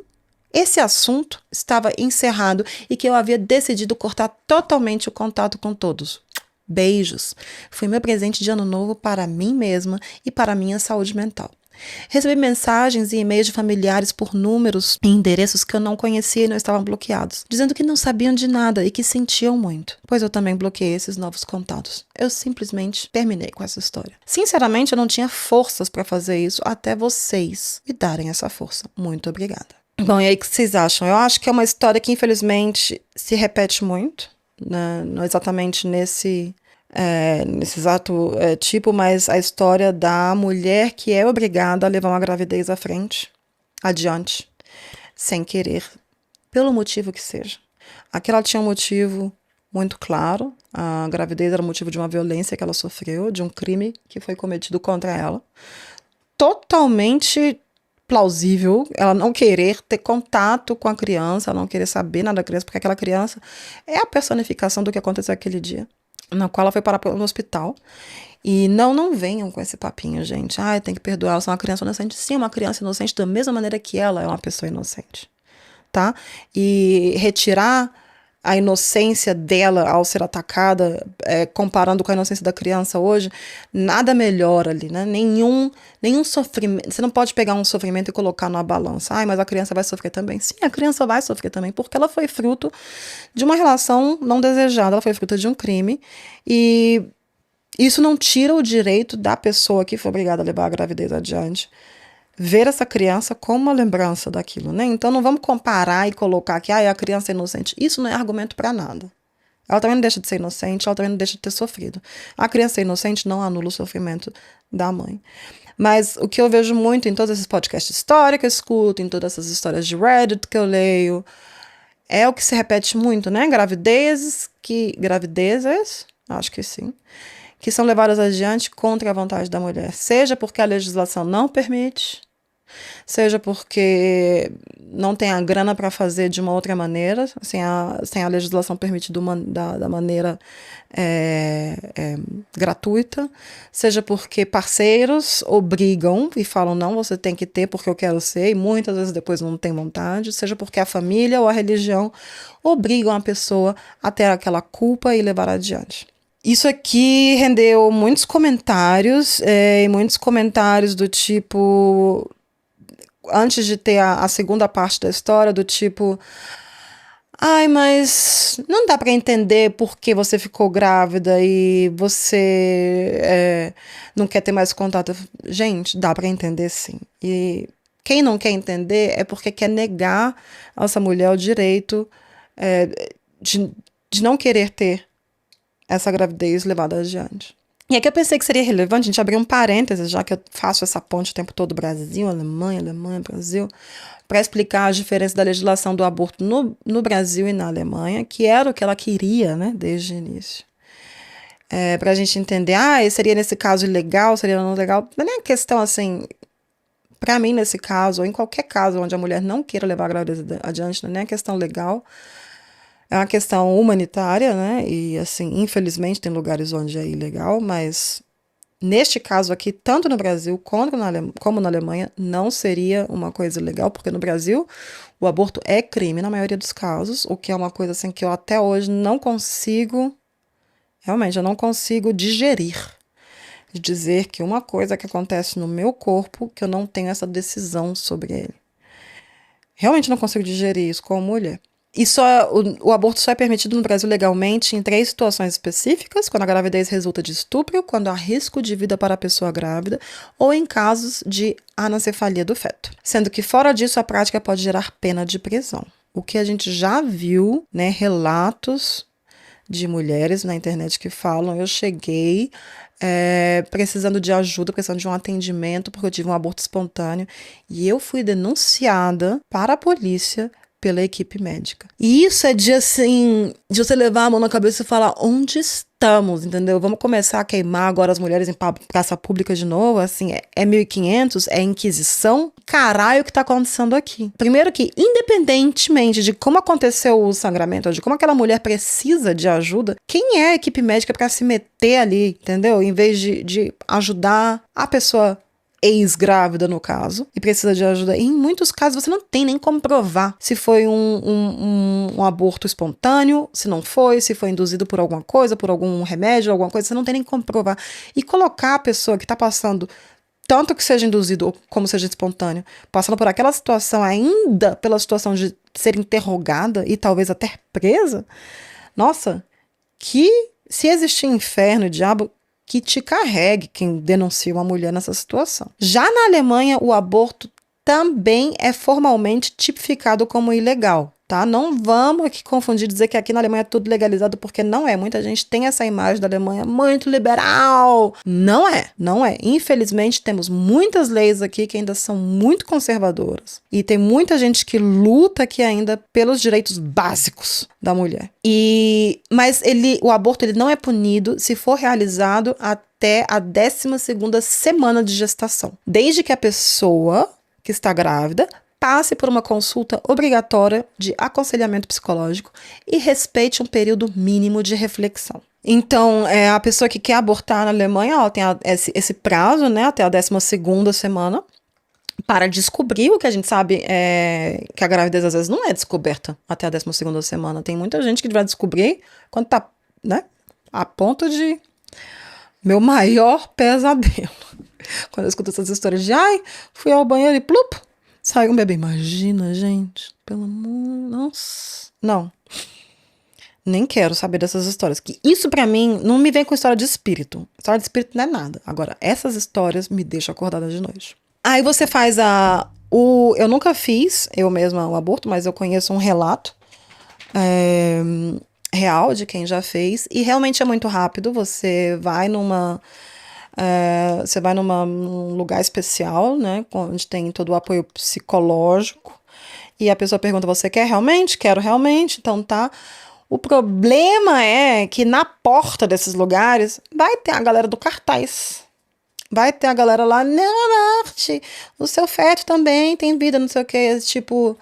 esse assunto estava encerrado e que eu havia decidido cortar totalmente o contato com todos. Beijos. Foi meu presente de ano novo para mim mesma e para minha saúde mental. Recebi mensagens e e-mails de familiares por números e endereços que eu não conhecia e não estavam bloqueados, dizendo que não sabiam de nada e que sentiam muito, pois eu também bloqueei esses novos contatos. Eu simplesmente terminei com essa história. Sinceramente, eu não tinha forças para fazer isso até vocês me darem essa força. Muito obrigada. Bom, e aí o que vocês acham? Eu acho que é uma história que infelizmente se repete muito, né? Não exatamente nesse exato tipo, mas a história da mulher que é obrigada a levar uma gravidez à frente, adiante, sem querer, pelo motivo que seja. Aqui ela tinha um motivo muito claro, a gravidez era o motivo de uma violência que ela sofreu, de um crime que foi cometido contra ela. Totalmente plausível ela não querer ter contato com a criança, ela não querer saber nada da criança, porque aquela criança é a personificação do que aconteceu aquele dia, na qual ela foi parar no hospital. E não venham com esse papinho, gente. Tem que perdoar, ela é uma criança inocente. Sim, uma criança inocente da mesma maneira que ela é uma pessoa inocente, tá? E retirar a inocência dela ao ser atacada, comparando com a inocência da criança hoje, nada melhora ali, né? Nenhum sofrimento. Você não pode pegar um sofrimento e colocar numa balança. Mas a criança vai sofrer também. Sim, a criança vai sofrer também, porque ela foi fruto de uma relação não desejada, ela foi fruto de um crime, e isso não tira o direito da pessoa que foi obrigada a levar a gravidez adiante ver essa criança como uma lembrança daquilo, né? Então não vamos comparar e colocar que a criança é inocente. Isso não é argumento para nada. Ela também não deixa de ser inocente, ela também não deixa de ter sofrido. A criança inocente não anula o sofrimento da mãe. Mas o que eu vejo muito em todos esses podcasts de história que eu escuto, em todas essas histórias de Reddit que eu leio, é o que se repete muito, né? Gravidezes, acho que sim, que são levadas adiante contra a vontade da mulher. Seja porque a legislação não permite, seja porque não tem a grana para fazer de uma outra maneira, sem a legislação permitir da maneira gratuita, seja porque parceiros obrigam e falam, não, você tem que ter porque eu quero ser, e muitas vezes depois não tem vontade, seja porque a família ou a religião obrigam a pessoa a ter aquela culpa e levar adiante. Isso aqui rendeu muitos comentários, e muitos comentários do tipo, antes de ter a segunda parte da história, do tipo, ai, mas não dá pra entender por que você ficou grávida e você não quer ter mais contato. Gente, dá pra entender sim. E quem não quer entender é porque quer negar a essa mulher o direito de não querer ter essa gravidez levada adiante. E aqui eu pensei que seria relevante a gente abrir um parênteses, já que eu faço essa ponte o tempo todo Brasil, Alemanha, Brasil, para explicar a diferença da legislação do aborto no Brasil e na Alemanha, que era o que ela queria, né, desde o início. Para a gente entender, seria nesse caso ilegal, seria não legal. Não é nem questão assim, para mim nesse caso, ou em qualquer caso onde a mulher não queira levar a gravidez adiante, não é nem questão legal. É uma questão humanitária, né? E, assim, infelizmente tem lugares onde é ilegal, mas neste caso aqui, tanto no Brasil como na Alemanha, não seria uma coisa legal, porque no Brasil o aborto é crime na maioria dos casos, o que é uma coisa assim que eu até hoje não consigo, realmente, eu não consigo digerir. De dizer que uma coisa que acontece no meu corpo, que eu não tenho essa decisão sobre ele. Realmente não consigo digerir isso como mulher. E o aborto só é permitido no Brasil legalmente em 3 situações específicas: quando a gravidez resulta de estupro, quando há risco de vida para a pessoa grávida, ou em casos de anencefalia do feto. Sendo que fora disso a prática pode gerar pena de prisão. O que a gente já viu, né, relatos de mulheres na internet que falam, eu cheguei precisando de ajuda, precisando de um atendimento, porque eu tive um aborto espontâneo, e eu fui denunciada para a polícia pela equipe médica. E isso é de você levar a mão na cabeça e falar, onde estamos, entendeu? Vamos começar a queimar agora as mulheres em praça pública de novo, assim, é 1500, é Inquisição? Caralho, o que tá acontecendo aqui? Primeiro que, independentemente de como aconteceu o sangramento, ou de como aquela mulher precisa de ajuda, quem é a equipe médica para se meter ali, entendeu? Em vez de ajudar a pessoa ex-grávida, no caso, e precisa de ajuda. E em muitos casos você não tem nem como provar se foi um aborto espontâneo, se não foi, se foi induzido por alguma coisa, por algum remédio, alguma coisa, você não tem nem como provar. E colocar a pessoa que está passando, tanto que seja induzido como seja espontâneo, passando por aquela situação, ainda pela situação de ser interrogada e talvez até presa, nossa, que se existir inferno e diabo, que te carregue quem denuncia uma mulher nessa situação. Já na Alemanha, o aborto também é formalmente tipificado como ilegal, tá? Não vamos aqui confundir, dizer que aqui na Alemanha é tudo legalizado, porque não é. Muita gente tem essa imagem da Alemanha muito liberal. Não é, não é. Infelizmente, temos muitas leis aqui que ainda são muito conservadoras. E tem muita gente que luta aqui ainda pelos direitos básicos da mulher. Mas o aborto ele não é punido se for realizado até a 12ª semana de gestação. Desde que a pessoa que está grávida passe por uma consulta obrigatória de aconselhamento psicológico e respeite um período mínimo de reflexão. Então, a pessoa que quer abortar na Alemanha, ela tem esse prazo, né, até a 12ª semana, para descobrir. O que a gente sabe é que a gravidez às vezes não é descoberta até a 12ª semana. Tem muita gente que vai descobrir quando tá, né, a ponto de meu maior pesadelo. Quando eu escuto essas histórias de, fui ao banheiro e plup, saiu um bebê. Imagina, gente, pelo amor, nossa. Não, nem quero saber dessas histórias. Que isso pra mim não me vem com história de espírito. História de espírito não é nada. Agora, essas histórias me deixam acordada de noite. Aí você faz eu nunca fiz, eu mesma, o aborto, mas eu conheço um relato real de quem já fez. E realmente é muito rápido. Você vai num lugar especial, né, onde tem todo o apoio psicológico. E a pessoa pergunta, você quer realmente? Quero realmente, então tá. O problema é que na porta desses lugares vai ter a galera do cartaz. Vai ter a galera lá, não, Arte, o seu feto também tem vida, não sei o que, tipo,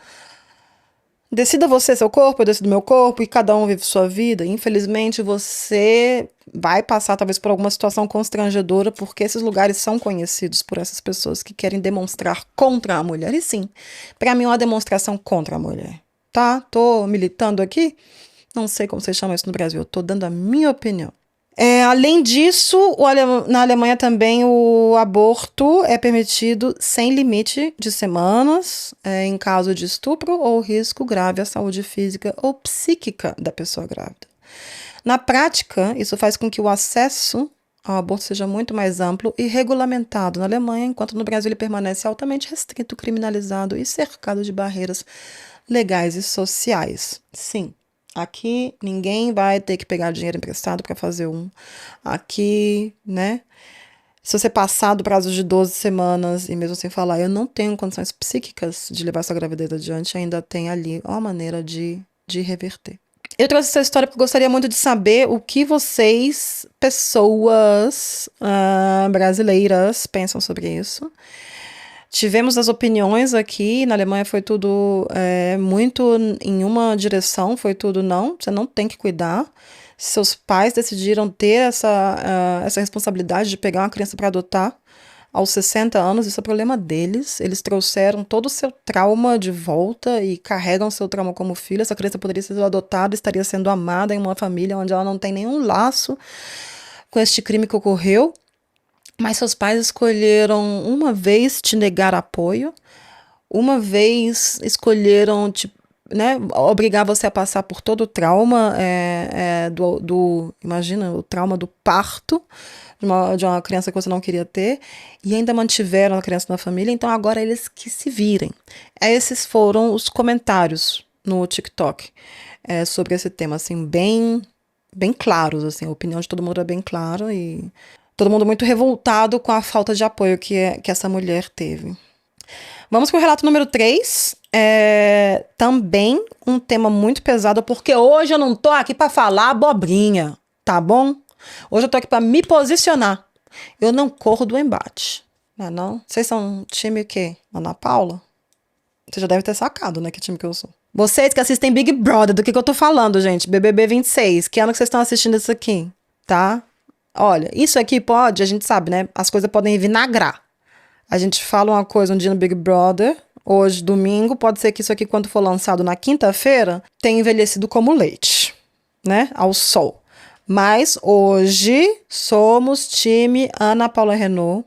decida você seu corpo, eu decido meu corpo, e cada um vive sua vida. Infelizmente, você vai passar talvez por alguma situação constrangedora, porque esses lugares são conhecidos por essas pessoas que querem demonstrar contra a mulher. E sim, pra mim é uma demonstração contra a mulher, tá? Tô militando aqui, não sei como vocês chamam isso no Brasil, eu tô dando a minha opinião. Além disso, na Alemanha também o aborto é permitido sem limite de semanas, em caso de estupro ou risco grave à saúde física ou psíquica da pessoa grávida. Na prática, isso faz com que o acesso ao aborto seja muito mais amplo e regulamentado na Alemanha, enquanto no Brasil ele permanece altamente restrito, criminalizado e cercado de barreiras legais e sociais. Sim. Aqui ninguém vai ter que pegar dinheiro emprestado para fazer um. Aqui, né? Se você passar do prazo de 12 semanas e mesmo sem falar, eu não tenho condições psíquicas de levar essa gravidez adiante, ainda tem ali uma maneira de reverter. Eu trouxe essa história porque eu gostaria muito de saber o que vocês, pessoas brasileiras, pensam sobre isso. Tivemos as opiniões aqui, na Alemanha foi tudo muito em uma direção, foi tudo não, você não tem que cuidar. Seus pais decidiram ter essa responsabilidade de pegar uma criança para adotar aos 60 anos, isso é problema deles. Eles trouxeram todo o seu trauma de volta e carregam seu trauma como filho. Essa criança poderia ser adotada, estaria sendo amada em uma família onde ela não tem nenhum laço com este crime que ocorreu. Mas seus pais escolheram uma vez te negar apoio, uma vez escolheram te, né, obrigar você a passar por todo o trauma imagina, o trauma do parto de uma criança que você não queria ter, e ainda mantiveram a criança na família, então agora eles que se virem. Esses foram os comentários no TikTok sobre esse tema, assim, bem claros, assim, a opinião de todo mundo é bem clara e todo mundo muito revoltado com a falta de apoio que essa mulher teve. Vamos para o relato número 3. Também um tema muito pesado, porque hoje eu não tô aqui para falar abobrinha, tá bom? Hoje eu tô aqui para me posicionar. Eu não corro do embate, não é não? Vocês são time o quê? Ana Paula? Você já deve ter sacado, né, que time que eu sou. Vocês que assistem Big Brother, do que eu tô falando, gente? BBB 26, que ano que vocês estão assistindo isso aqui, tá? Olha, isso aqui pode, a gente sabe, né? As coisas podem vinagrar. A gente fala uma coisa um dia no Big Brother, hoje, domingo, pode ser que isso aqui, quando for lançado na quinta-feira, tenha envelhecido como leite, né? Ao sol. Mas hoje somos time Ana Paula Renault.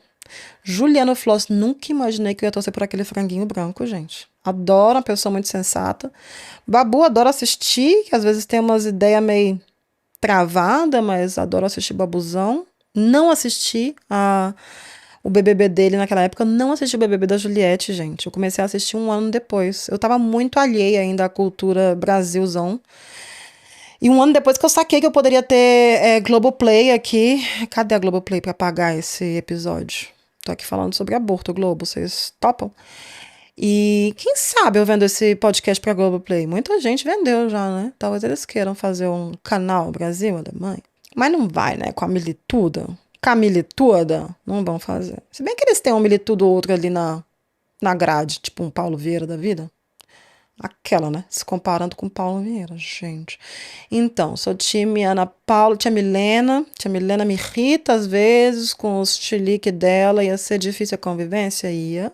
Juliana Floss, nunca imaginei que eu ia torcer por aquele franguinho branco, gente. Adoro, uma pessoa muito sensata. Babu, adoro assistir, que às vezes tem umas ideias meio travada, mas adoro assistir Babuzão. Não assisti o BBB dele naquela época, não assisti o BBB da Juliette, gente. Eu comecei a assistir um ano depois. Eu tava muito alheia ainda à cultura Brasilzão. E um ano depois que eu saquei que eu poderia ter Globoplay aqui. Cadê a Globoplay pra pagar esse episódio? Tô aqui falando sobre aborto, Globo. Vocês topam? E quem sabe eu vendo esse podcast pra Globoplay? Muita gente vendeu já, né? Talvez eles queiram fazer um canal Brasil, Alemanha. Mas não vai, né? Com a milituda. Com a milituda, não vão fazer. Se bem que eles têm um militudo ou outro ali na grade, tipo um Paulo Vieira da vida. Aquela, né? Se comparando com Paulo Vieira, gente. Então, sou time Ana Paula, tia Milena. Tia Milena me irrita às vezes com os chilique dela. Ia ser difícil a convivência? Ia.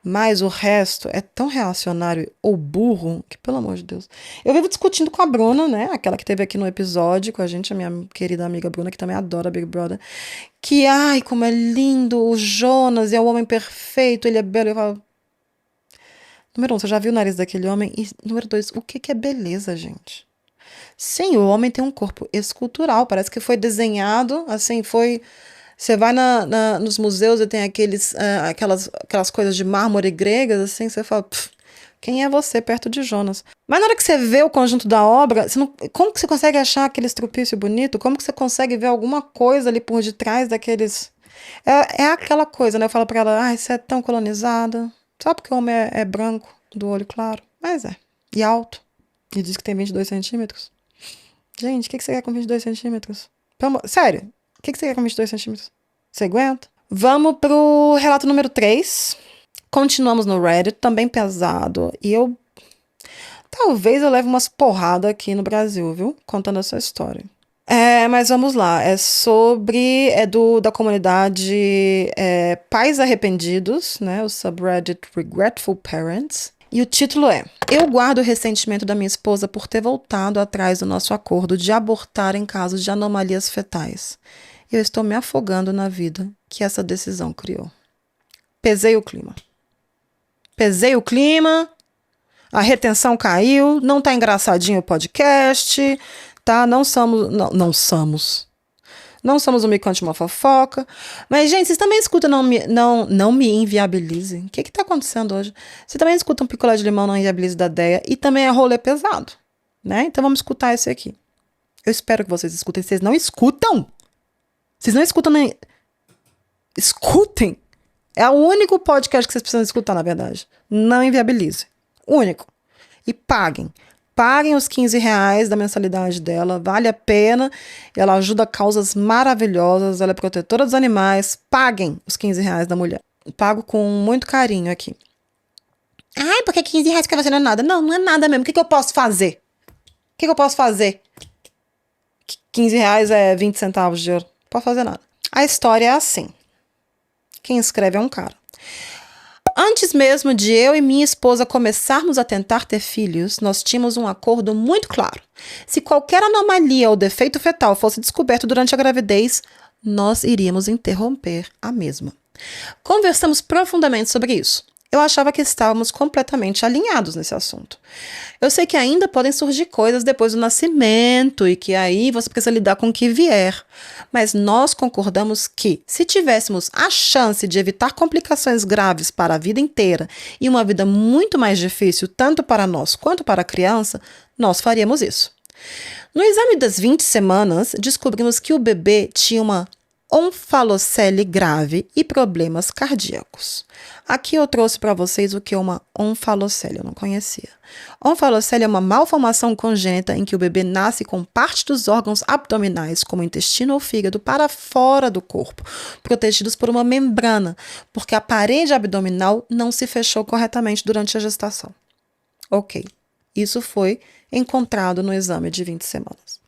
Mas o resto é tão reacionário ou burro que, pelo amor de Deus. Eu vivo discutindo com a Bruna, né? Aquela que teve aqui no episódio com a gente, a minha querida amiga Bruna, que também adora Big Brother. Que, ai, como é lindo o Jonas, é o homem perfeito, ele é belo. Eu falo, número 1, você já viu o nariz daquele homem? E número 2, o que é beleza, gente? Sim, o homem tem um corpo escultural, parece que foi desenhado, assim, foi... Você vai nos museus e tem aquelas coisas de mármore gregas, assim, você fala, quem é você perto de Jonas? Mas na hora que você vê o conjunto da obra, como que você consegue achar aquele estrupício bonito? Como que você consegue ver alguma coisa ali por detrás daqueles... É aquela coisa, né? Eu falo pra ela, você é tão colonizada, só porque o homem é branco, do olho claro. Mas e alto. E diz que tem 22 centímetros. Gente, o que você quer com 22 centímetros? Sério, o que você quer com 22 centímetros? Você aguenta? Vamos pro relato número 3. Continuamos no Reddit, também pesado. E talvez eu leve umas porradas aqui no Brasil, viu? Contando essa história. Mas vamos lá. Da comunidade Pais Arrependidos, né? O subreddit Regretful Parents. E o título é: Eu guardo o ressentimento da minha esposa por ter voltado atrás do nosso acordo de abortar em casos de anomalias fetais. Eu estou me afogando na vida que essa decisão criou. Pesei o clima. A retenção caiu, não tá engraçadinho o podcast, tá? Não somos um Me Conte uma Fofoca. Mas, gente, vocês também escutam Não Me Inviabilize? O que tá acontecendo hoje? Vocês também escutam Picolé de Limão Não Inviabilize da Deia e também é rolê pesado, né? Então vamos escutar esse aqui. Eu espero que vocês escutem. Vocês não escutam? Vocês não escutam nem... Escutem! É o único podcast que vocês precisam escutar, na verdade. Não Inviabilize. Único. E paguem. Paguem os R$15 da mensalidade dela. Vale a pena. Ela ajuda causas maravilhosas. Ela é protetora dos animais. Paguem os R$15 da mulher. Pago com muito carinho aqui. Ai, porque R$15 pra você não é nada. Não, não é nada mesmo. O que eu posso fazer? R$15 é 20 centavos de euro. Não posso fazer nada. A história é assim. Quem escreve é um cara. Antes mesmo de eu e minha esposa começarmos a tentar ter filhos, nós tínhamos um acordo muito claro. Se qualquer anomalia ou defeito fetal fosse descoberto durante a gravidez, nós iríamos interromper a mesma. Conversamos profundamente sobre isso. Eu achava que estávamos completamente alinhados nesse assunto. Eu sei que ainda podem surgir coisas depois do nascimento e que aí você precisa lidar com o que vier. Mas nós concordamos que, se tivéssemos a chance de evitar complicações graves para a vida inteira e uma vida muito mais difícil tanto para nós quanto para a criança, nós faríamos isso. No exame das 20 semanas, descobrimos que o bebê tinha uma onfalocele grave e problemas cardíacos. Aqui eu trouxe para vocês o que é uma onfalocele, eu não conhecia. Onfalocele é uma malformação congênita em que o bebê nasce com parte dos órgãos abdominais, como o intestino ou fígado, para fora do corpo, protegidos por uma membrana, porque a parede abdominal não se fechou corretamente durante a gestação. Ok, isso foi encontrado no exame de 20 semanas.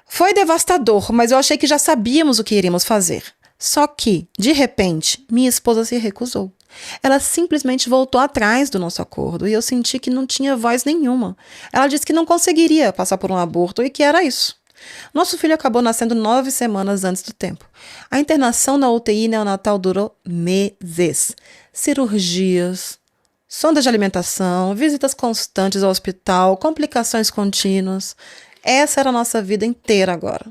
Foi devastador, mas eu achei que já sabíamos o que iríamos fazer. Só que, de repente, minha esposa se recusou. Ela simplesmente voltou atrás do nosso acordo e eu senti que não tinha voz nenhuma. Ela disse que não conseguiria passar por um aborto e que era isso. Nosso filho acabou nascendo 9 semanas antes do tempo. A internação na UTI neonatal durou meses. Cirurgias, sondas de alimentação, visitas constantes ao hospital, complicações contínuas. Essa era a nossa vida inteira agora.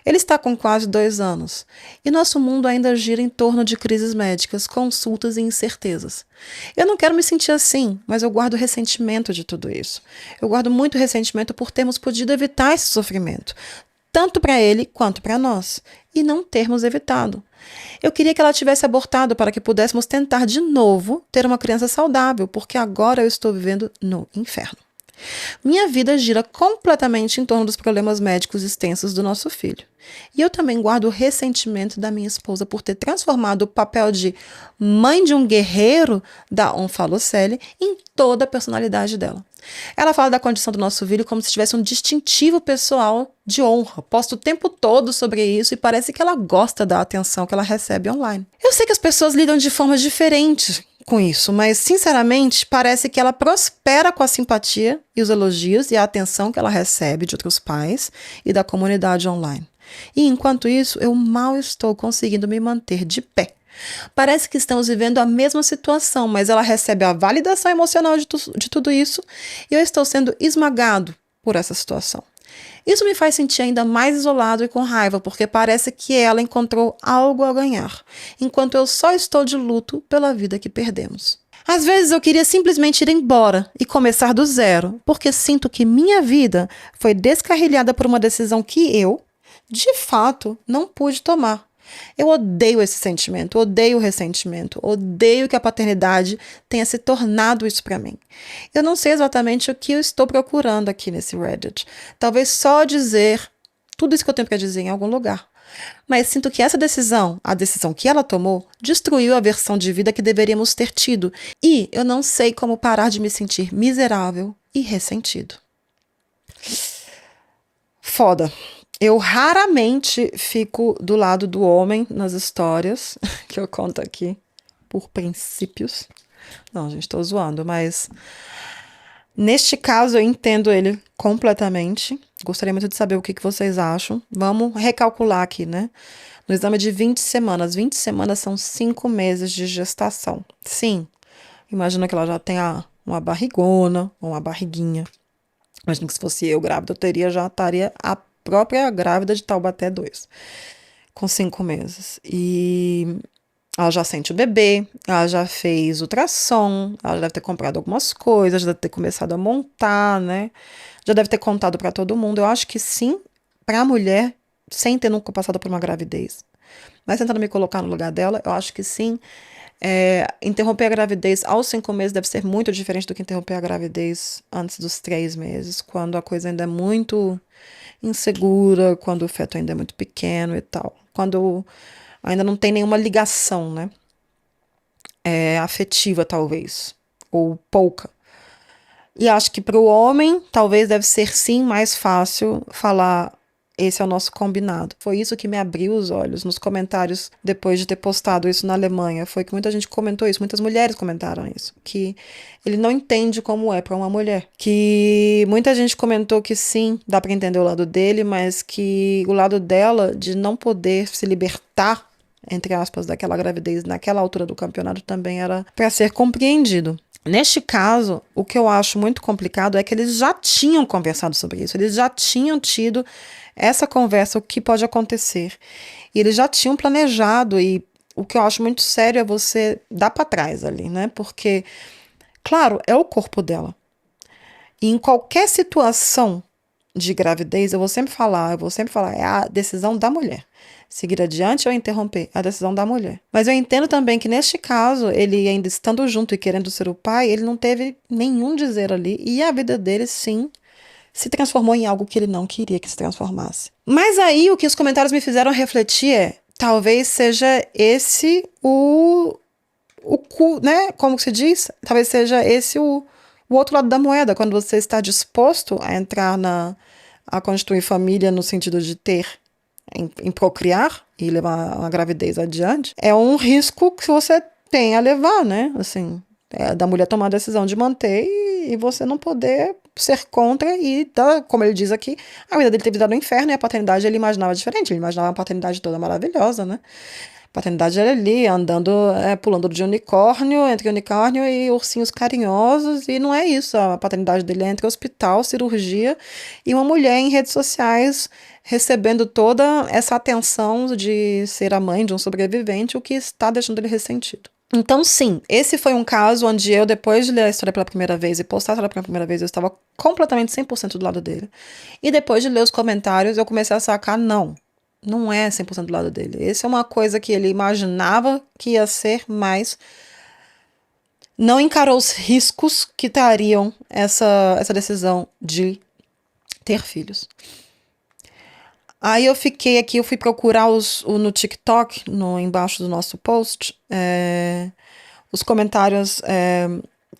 Ele está com quase 2 anos e nosso mundo ainda gira em torno de crises médicas, consultas e incertezas. Eu não quero me sentir assim, mas eu guardo ressentimento de tudo isso. Eu guardo muito ressentimento por termos podido evitar esse sofrimento, tanto para ele quanto para nós, e não termos evitado. Eu queria que ela tivesse abortado para que pudéssemos tentar de novo ter uma criança saudável, porque agora eu estou vivendo no inferno. Minha vida gira completamente em torno dos problemas médicos extensos do nosso filho. E eu também guardo o ressentimento da minha esposa por ter transformado o papel de mãe de um guerreiro da onfalocele em toda a personalidade dela. Ela fala da condição do nosso filho como se tivesse um distintivo pessoal de honra. Posta o tempo todo sobre isso e parece que ela gosta da atenção que ela recebe online. Eu sei que as pessoas lidam de formas diferentes com isso, mas sinceramente parece que ela prospera com a simpatia e os elogios e a atenção que ela recebe de outros pais e da comunidade online. E enquanto isso, eu mal estou conseguindo me manter de pé. Parece que estamos vivendo a mesma situação, mas ela recebe a validação emocional de tudo isso e eu estou sendo esmagado por essa situação. Isso me faz sentir ainda mais isolado e com raiva, porque parece que ela encontrou algo a ganhar, enquanto eu só estou de luto pela vida que perdemos. Às vezes eu queria simplesmente ir embora e começar do zero, porque sinto que minha vida foi descarrilhada por uma decisão que eu, de fato, não pude tomar. Eu odeio esse sentimento, odeio o ressentimento, odeio que a paternidade tenha se tornado isso para mim. Eu não sei exatamente o que eu estou procurando aqui nesse Reddit. Talvez só dizer tudo isso que eu tenho para dizer em algum lugar. Mas sinto que essa decisão, a decisão que ela tomou, destruiu a versão de vida que deveríamos ter tido. E eu não sei como parar de me sentir miserável e ressentido. Foda. Eu raramente fico do lado do homem nas histórias que eu conto aqui, por princípios. Não, gente, tô zoando, mas neste caso eu entendo ele completamente. Gostaria muito de saber o que vocês acham. Vamos recalcular aqui, né? No exame de 20 semanas. 20 semanas são 5 meses de gestação. Sim, imagina que ela já tenha uma barrigona ou uma barriguinha. Imagina que se fosse eu grávida, já estaria a própria grávida de Taubaté 2, com 5 meses. E ela já sente o bebê, ela já fez ultrassom, ela já deve ter comprado algumas coisas, já deve ter começado a montar, né? Já deve ter contado para todo mundo. Eu acho que sim, para a mulher, sem ter nunca passado por uma gravidez. Mas tentando me colocar no lugar dela, eu acho que sim. Interromper a gravidez aos 5 meses deve ser muito diferente do que interromper a gravidez antes dos 3 meses, quando a coisa ainda é muito insegura, quando o feto ainda é muito pequeno e tal. Quando ainda não tem nenhuma ligação, né? Afetiva, talvez, ou pouca. E acho que para o homem, talvez deve ser sim mais fácil falar: esse é o nosso combinado. Foi isso que me abriu os olhos nos comentários depois de ter postado isso na Alemanha. Foi que muita gente comentou isso, muitas mulheres comentaram isso, que ele não entende como é para uma mulher. Que muita gente comentou que sim, dá para entender o lado dele, mas que o lado dela de não poder se libertar, entre aspas, daquela gravidez naquela altura do campeonato também era para ser compreendido. Neste caso, o que eu acho muito complicado é que eles já tinham conversado sobre isso, eles já tinham tido essa conversa, o que pode acontecer. E eles já tinham planejado, e o que eu acho muito sério é você dar para trás ali, né? Porque, claro, é o corpo dela. E em qualquer situação de gravidez, eu vou sempre falar, é a decisão da mulher. Seguir adiante ou interromper, a decisão da mulher. Mas eu entendo também que neste caso, ele ainda estando junto e querendo ser o pai, ele não teve nenhum dizer ali, e a vida dele, sim, se transformou em algo que ele não queria que se transformasse. Mas aí o que os comentários me fizeram refletir talvez seja esse né? Como se diz? Talvez seja esse o outro lado da moeda, quando você está disposto a entrar a constituir família no sentido de ter, em procriar e levar a gravidez adiante, é um risco que você tem a levar, né? Assim, da mulher tomar a decisão de manter e você não poder ser contra e, como ele diz aqui, a vida dele ter virado um inferno e a paternidade ele imaginava diferente, ele imaginava uma paternidade toda maravilhosa, né? Paternidade era ali, andando, pulando de unicórnio, entre unicórnio e ursinhos carinhosos, e não é isso. A paternidade dele é entre hospital, cirurgia e uma mulher em redes sociais recebendo toda essa atenção de ser a mãe de um sobrevivente, o que está deixando ele ressentido. Então, sim, esse foi um caso onde eu, depois de ler a história pela primeira vez e postar a história pela primeira vez, eu estava completamente 100% do lado dele. E depois de ler os comentários, eu comecei a sacar, não é 100% do lado dele. Essa é uma coisa que ele imaginava que ia ser, mas não encarou os riscos que trariam essa decisão de ter filhos. Aí eu fiquei aqui, eu fui procurar no TikTok, embaixo do nosso post, os comentários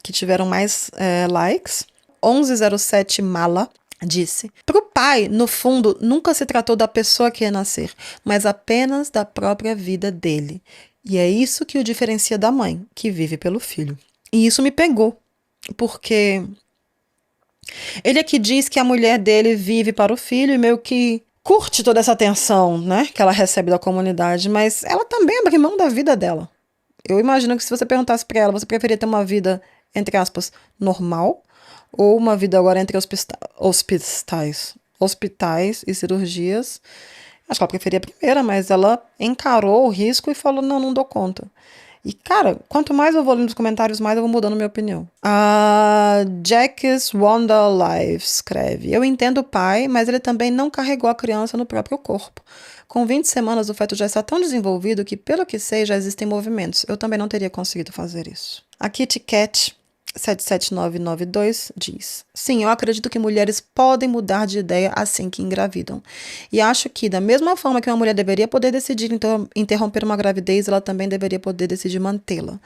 que tiveram mais likes. 1107 Mala disse: pro pai, no fundo, nunca se tratou da pessoa que ia nascer, mas apenas da própria vida dele. E é isso que o diferencia da mãe, que vive pelo filho. E isso me pegou, porque ele aqui diz que a mulher dele vive para o filho e meio que curte toda essa atenção, né, que ela recebe da comunidade, mas ela também abre mão da vida dela. Eu imagino que se você perguntasse para ela, você preferia ter uma vida, entre aspas, normal, ou uma vida agora entre hospitais e cirurgias. Acho que ela preferia a primeira, mas ela encarou o risco e falou, não dou conta. E, cara, quanto mais eu vou lendo os comentários, mais eu vou mudando minha opinião. A Jack's Wonder Life escreve: eu entendo o pai, mas ele também não carregou a criança no próprio corpo. Com 20 semanas, o feto já está tão desenvolvido que, pelo que sei, já existem movimentos. Eu também não teria conseguido fazer isso. A Kitty Cat 77992 diz: sim, eu acredito que mulheres podem mudar de ideia assim que engravidam. E acho que, da mesma forma que uma mulher deveria poder decidir interromper uma gravidez, ela também deveria poder decidir mantê-la.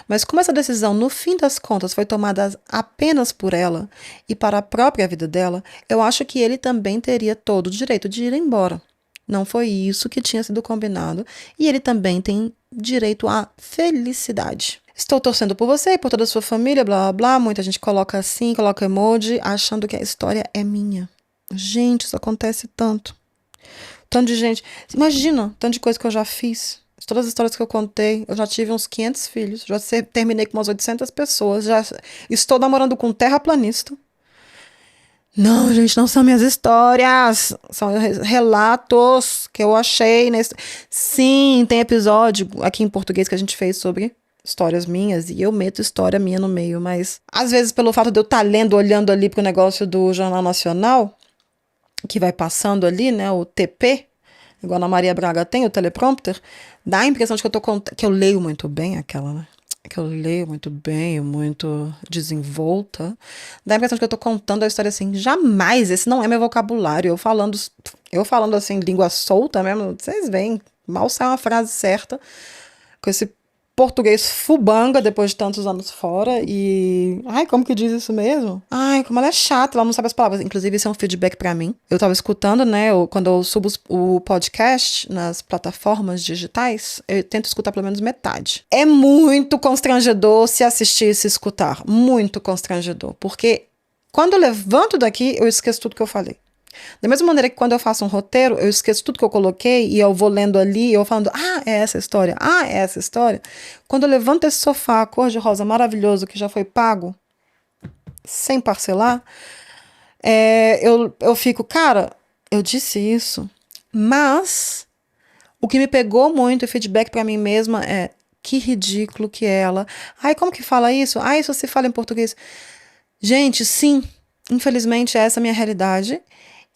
Mas como essa decisão, no fim das contas, foi tomada apenas por ela e para a própria vida dela, eu acho que ele também teria todo o direito de ir embora. Não foi isso que tinha sido combinado e ele também tem direito à felicidade. Estou torcendo por você e por toda a sua família, blá, blá, blá. Muita gente coloca assim, coloca emoji, achando que a história é minha. Gente, isso acontece tanto. Tanto de gente. Imagina, tanto de coisa que eu já fiz. Todas as histórias que eu contei. Eu já tive uns 500 filhos. Já terminei com umas 800 pessoas. Já estou namorando com um terraplanista. Não, gente, não são minhas histórias. São relatos que eu achei. Sim, tem episódio aqui em português que a gente fez sobre histórias minhas e eu meto história minha no meio, mas às vezes pelo fato de eu estar lendo, olhando ali pro negócio do Jornal Nacional, que vai passando ali, né, o TP, igual a Ana Maria Braga tem, o teleprompter, dá a impressão de que que eu leio muito bem aquela, né? Que eu leio muito bem, muito desenvolta. Dá a impressão de que eu tô contando a história assim. Jamais, esse não é meu vocabulário. Eu falando assim, língua solta mesmo, vocês veem, mal sai uma frase certa, com esse português fubanga depois de tantos anos fora e... Ai, como que diz isso mesmo? Ai, como ela é chata, ela não sabe as palavras. Inclusive, isso é um feedback pra mim. Eu tava escutando, né, quando eu subo o podcast nas plataformas digitais, eu tento escutar pelo menos metade. É muito constrangedor se assistir e se escutar. Muito constrangedor. Porque quando eu levanto daqui, eu esqueço tudo que eu falei. Da mesma maneira que quando eu faço um roteiro, eu esqueço tudo que eu coloquei e eu vou lendo ali e eu falando, é essa história, é essa história. Quando eu levanto esse sofá cor-de-rosa maravilhoso que já foi pago, sem parcelar, eu fico, cara, eu disse isso, mas o que me pegou muito e feedback pra mim mesma é, que ridículo que é ela. Ai, como que fala isso? Ai, isso se fala em português. Gente, sim, infelizmente essa é a minha realidade.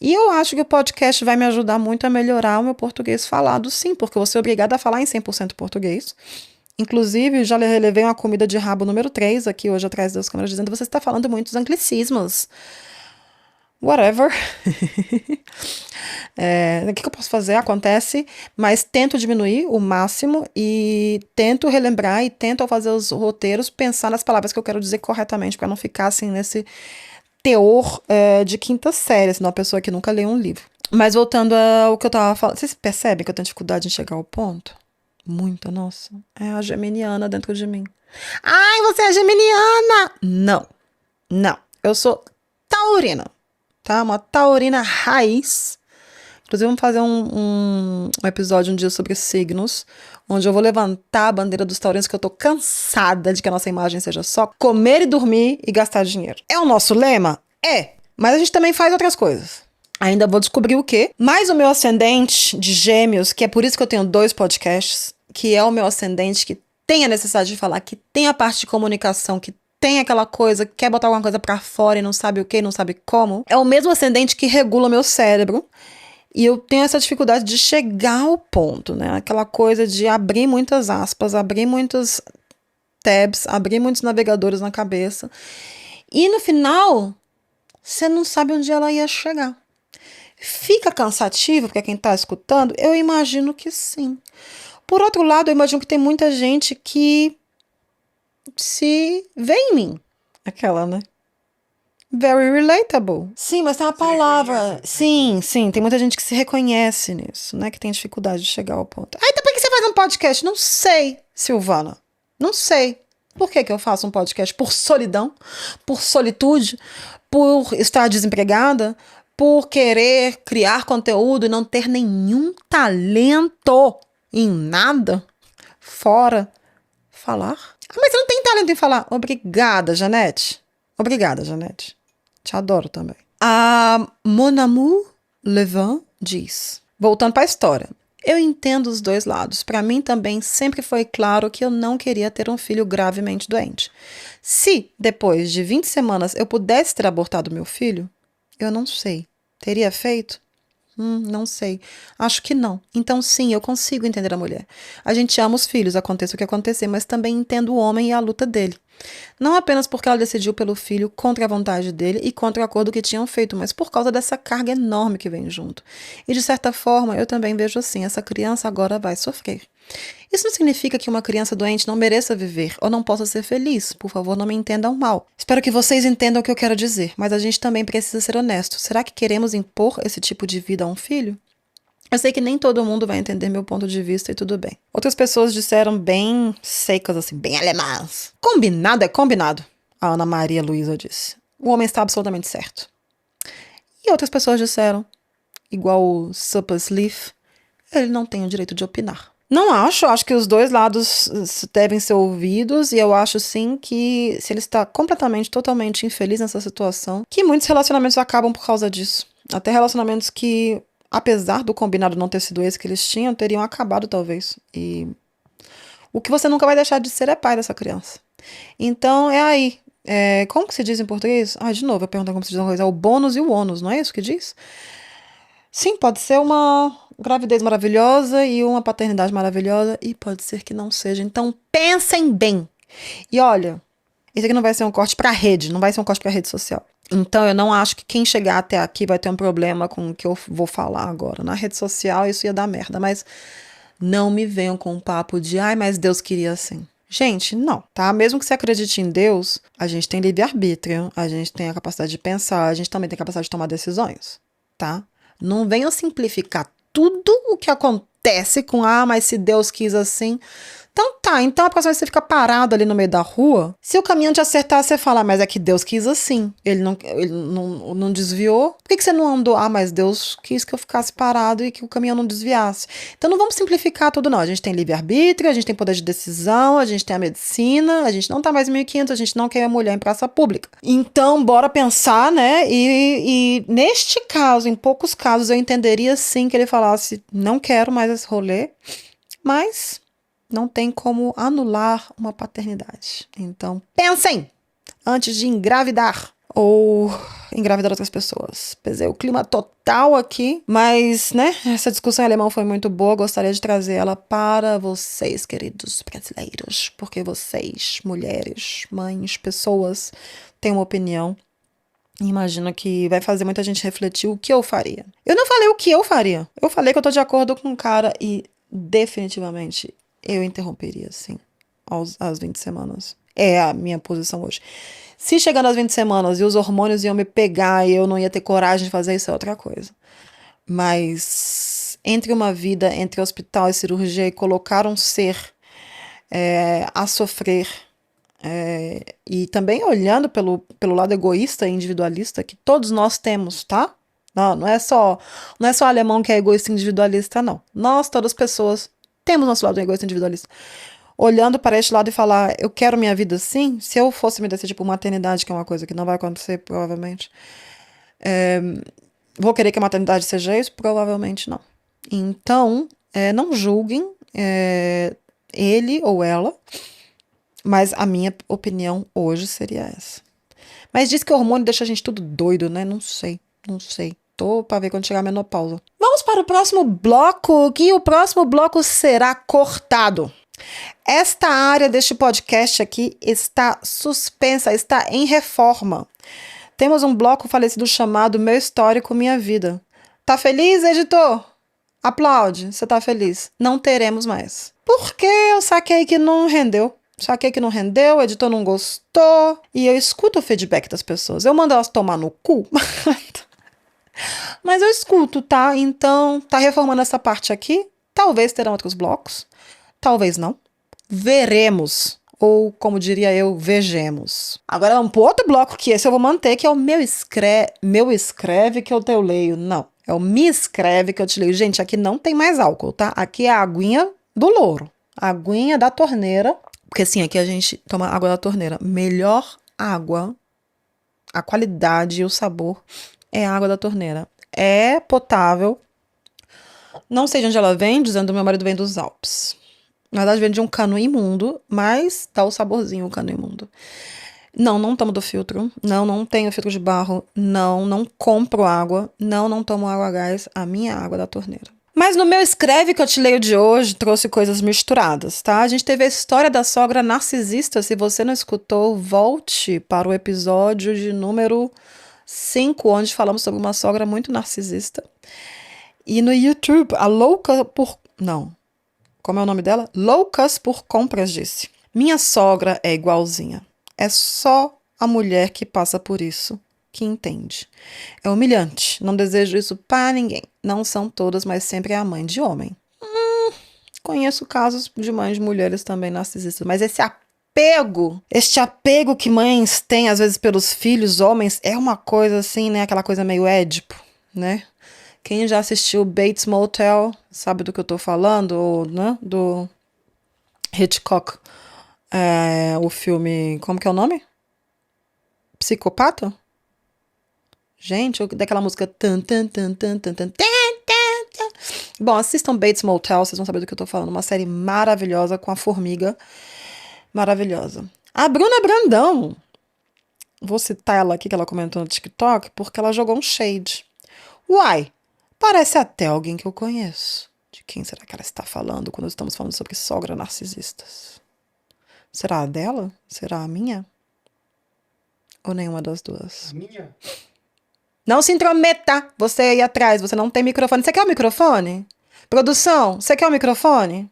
E eu acho que o podcast vai me ajudar muito a melhorar o meu português falado, sim, porque eu vou ser obrigada a falar em 100% português. Inclusive, já relevei uma comida de rabo número 3 aqui hoje atrás das câmeras, dizendo que você está falando muitos anglicismos. Whatever. O que eu posso fazer? Acontece, mas tento diminuir o máximo e tento relembrar e tento, ao fazer os roteiros, pensar nas palavras que eu quero dizer corretamente, para não ficar assim nesse teor de quinta série, senão a pessoa que nunca leu um livro. Mas voltando ao que eu tava falando, vocês percebem que eu tenho dificuldade em chegar ao ponto? Muita, nossa. É a geminiana dentro de mim. Ai, você é geminiana! Não, não. Eu sou taurina, tá? Uma taurina raiz. Inclusive, vamos fazer um episódio um dia sobre signos, onde eu vou levantar a bandeira dos taurinos, que eu tô cansada de que a nossa imagem seja só comer e dormir e gastar dinheiro. É o nosso lema? É. Mas a gente também faz outras coisas. Ainda vou descobrir o quê. Mas o meu ascendente de gêmeos, que é por isso que eu tenho 2 podcasts, que é o meu ascendente que tem a necessidade de falar, que tem a parte de comunicação, que tem aquela coisa, que quer botar alguma coisa pra fora e não sabe o que, não sabe como. É o mesmo ascendente que regula o meu cérebro. E eu tenho essa dificuldade de chegar ao ponto, né? Aquela coisa de abrir muitas aspas, abrir muitos tabs, abrir muitos navegadores na cabeça. E no final, você não sabe onde ela ia chegar. Fica cansativo para quem está escutando? Eu imagino que sim. Por outro lado, eu imagino que tem muita gente que se vê em mim. Aquela, né? Very relatable. Sim, mas tem uma palavra. Sim, tem muita gente que se reconhece nisso, né? Que tem dificuldade de chegar ao ponto. Ah, então por que você faz um podcast? Não sei, Silvana. Não sei. Por que eu faço um podcast? Por solidão? Por solitude? Por estar desempregada? Por querer criar conteúdo e não ter nenhum talento em nada? Fora falar? Ah, mas você não tem talento em falar. Obrigada, Janete. Obrigada, Janete. Te adoro também. A Mon Amour Levin diz, voltando para a história, eu entendo os dois lados. Para mim também sempre foi claro que eu não queria ter um filho gravemente doente. Se, depois de 20 semanas, eu pudesse ter abortado meu filho, eu não sei. Teria feito? Não sei. Acho que não. Então, sim, eu consigo entender a mulher. A gente ama os filhos, aconteça o que acontecer, mas também entendo o homem e a luta dele. Não apenas porque ela decidiu pelo filho contra a vontade dele e contra o acordo que tinham feito, mas por causa dessa carga enorme que vem junto. E de certa forma, eu também vejo assim, essa criança agora vai sofrer. Isso não significa que uma criança doente não mereça viver ou não possa ser feliz. Por favor, não me entendam mal. Espero que vocês entendam o que eu quero dizer, mas a gente também precisa ser honesto. Será que queremos impor esse tipo de vida a um filho? Eu sei que nem todo mundo vai entender meu ponto de vista e tudo bem. Outras pessoas disseram bem secas, assim, bem alemãs. Combinado é combinado, a Ana Maria Luísa disse. O homem está absolutamente certo. E outras pessoas disseram, igual o Suppersleeve, ele não tem o direito de opinar. Não acho que os dois lados devem ser ouvidos e eu acho sim que se ele está completamente, totalmente infeliz nessa situação, que muitos relacionamentos acabam por causa disso. Até relacionamentos que, apesar do combinado não ter sido esse que eles tinham, teriam acabado talvez. E o que você nunca vai deixar de ser é pai dessa criança. Então é aí. Como que se diz em português? De novo, eu pergunto como se diz uma coisa. É o bônus e o ônus, não é isso que diz? Sim, pode ser uma gravidez maravilhosa e uma paternidade maravilhosa e pode ser que não seja. Então pensem bem. E olha, isso aqui não vai ser um corte pra rede, não vai ser um corte pra rede social. Então eu não acho que quem chegar até aqui vai ter um problema com o que eu vou falar agora. Na rede social isso ia dar merda, mas não me venham com um papo de mas Deus queria assim. Gente, não, tá? Mesmo que você acredite em Deus, a gente tem livre-arbítrio, a gente tem a capacidade de pensar, a gente também tem a capacidade de tomar decisões, tá? Não venham simplificar tudo o que acontece com, mas se Deus quis assim. Então tá, então a próxima vez que você fica parado ali no meio da rua, se o caminhão te acertar, você fala, mas é que Deus quis assim. Ele não desviou. Por que você não andou? Mas Deus quis que eu ficasse parado e que o caminhão não desviasse. Então não vamos simplificar tudo, não. A gente tem livre-arbítrio, a gente tem poder de decisão, a gente tem a medicina, a gente não tá mais em 1500, a gente não quer a mulher em praça pública. Então, bora pensar, né? E neste caso, em poucos casos, eu entenderia sim que ele falasse, não quero mais esse rolê, mas não tem como anular uma paternidade. Então, pensem antes de engravidar ou engravidar outras pessoas. Pesei o clima total aqui, mas, né, essa discussão em alemão foi muito boa, gostaria de trazer ela para vocês, queridos brasileiros, porque vocês, mulheres, mães, pessoas, têm uma opinião. Imagino que vai fazer muita gente refletir o que eu faria. Eu não falei o que eu faria. Eu falei que eu tô de acordo com o cara e definitivamente eu interromperia, sim, às 20 semanas. É a minha posição hoje. Se chegando às 20 semanas e os hormônios iam me pegar e eu não ia ter coragem de fazer isso, é outra coisa. Mas entre uma vida, entre hospital e cirurgia e colocar um ser a sofrer, e também olhando pelo lado egoísta e individualista que todos nós temos, tá? Não é só o alemão que é egoísta e individualista, não. Nós, todas as pessoas, temos nosso lado egoísta e individualista. Olhando para este lado e falar, eu quero minha vida assim, se eu fosse me decidir por maternidade, que é uma coisa que não vai acontecer, provavelmente, vou querer que a maternidade seja isso? Provavelmente não. Então, não julguem ele ou ela, mas a minha opinião hoje seria essa. Mas diz que o hormônio deixa a gente tudo doido, né? Não sei. Tô pra ver quando chegar a menopausa. Vamos para o próximo bloco, que o próximo bloco será cortado. Esta área deste podcast aqui está suspensa, está em reforma. Temos um bloco falecido chamado Meu Histórico, Minha Vida. Tá feliz, editor? Aplaude, você tá feliz. Não teremos mais. Porque eu saquei que não rendeu. O editor não gostou. E eu escuto o feedback das pessoas. Eu mando elas tomar no cu. Mas eu escuto, tá? Então, tá reformando essa parte aqui. Talvez terão outros blocos. Talvez não. Veremos. Ou, como diria eu, vejamos. Agora vamos pro outro bloco, que esse eu vou manter, que é o meu escreve que eu te leio. Não, é o me escreve que eu te leio. Gente, aqui não tem mais álcool, tá? Aqui é a aguinha do louro. A aguinha da torneira. Porque assim, aqui a gente toma água da torneira. Melhor água, a qualidade e o sabor é a água da torneira. É potável. Não sei de onde ela vem, dizendo que meu marido vem dos Alpes. Na verdade, vem de um cano imundo, mas dá o saborzinho o cano imundo. Não tomo do filtro. Não tenho filtro de barro. Não compro água. Não tomo água a gás. A minha água da torneira. Mas no meu Escreve que eu te leio de hoje, trouxe coisas misturadas, tá? A gente teve a história da sogra narcisista. Se você não escutou, volte para o episódio de número 5, onde falamos sobre uma sogra muito narcisista. E no YouTube, a louca por... Não. Como é o nome dela? Loucas por Compras disse: minha sogra é igualzinha. É só a mulher que passa por isso que entende. É humilhante. Não desejo isso para ninguém. Não são todas, mas sempre é a mãe de homem. Conheço casos de mães de mulheres também narcisistas, mas este apego que mães têm às vezes pelos filhos homens é uma coisa assim, né? Aquela coisa meio Édipo, né? Quem já assistiu Bates Motel sabe do que eu tô falando, ou, né? Do Hitchcock, o filme, como que é o nome? Psicopata? Gente, daquela música tan, tan, tan, tan, tan, tan, tan, tan, tan. Bom, assistam Bates Motel, vocês vão saber do que eu tô falando. Uma série maravilhosa com a formiga. Maravilhosa. A Bruna Brandão. Vou citar ela aqui, que ela comentou no TikTok, porque ela jogou um shade. Uai, parece até alguém que eu conheço. De quem será que ela está falando quando estamos falando sobre sogra narcisistas? Será a dela? Será a minha? Ou nenhuma das duas? A minha? Não se intrometa, você aí atrás, você não tem microfone. Você quer o microfone? Produção, você quer o microfone?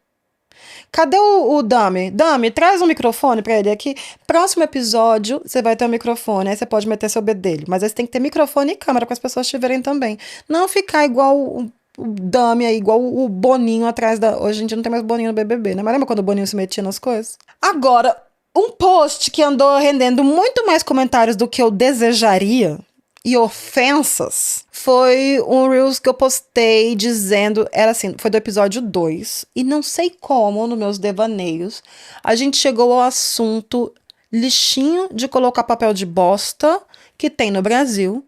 Cadê o Dami? Dami, traz um microfone pra ele aqui. Próximo episódio, você vai ter um microfone, aí você pode meter seu bedelho. Mas aí você tem que ter microfone e câmera para as pessoas te verem também. Não ficar igual o Dami aí, igual o Boninho atrás da... Hoje em dia não tem mais Boninho no BBB, né? Mas lembra quando o Boninho se metia nas coisas? Agora, um post que andou rendendo muito mais comentários do que eu desejaria e ofensas foi um Reels que eu postei dizendo, era assim, foi do episódio 2, e não sei como, nos meus devaneios, a gente chegou ao assunto lixinho de colocar papel de bosta que tem no Brasil,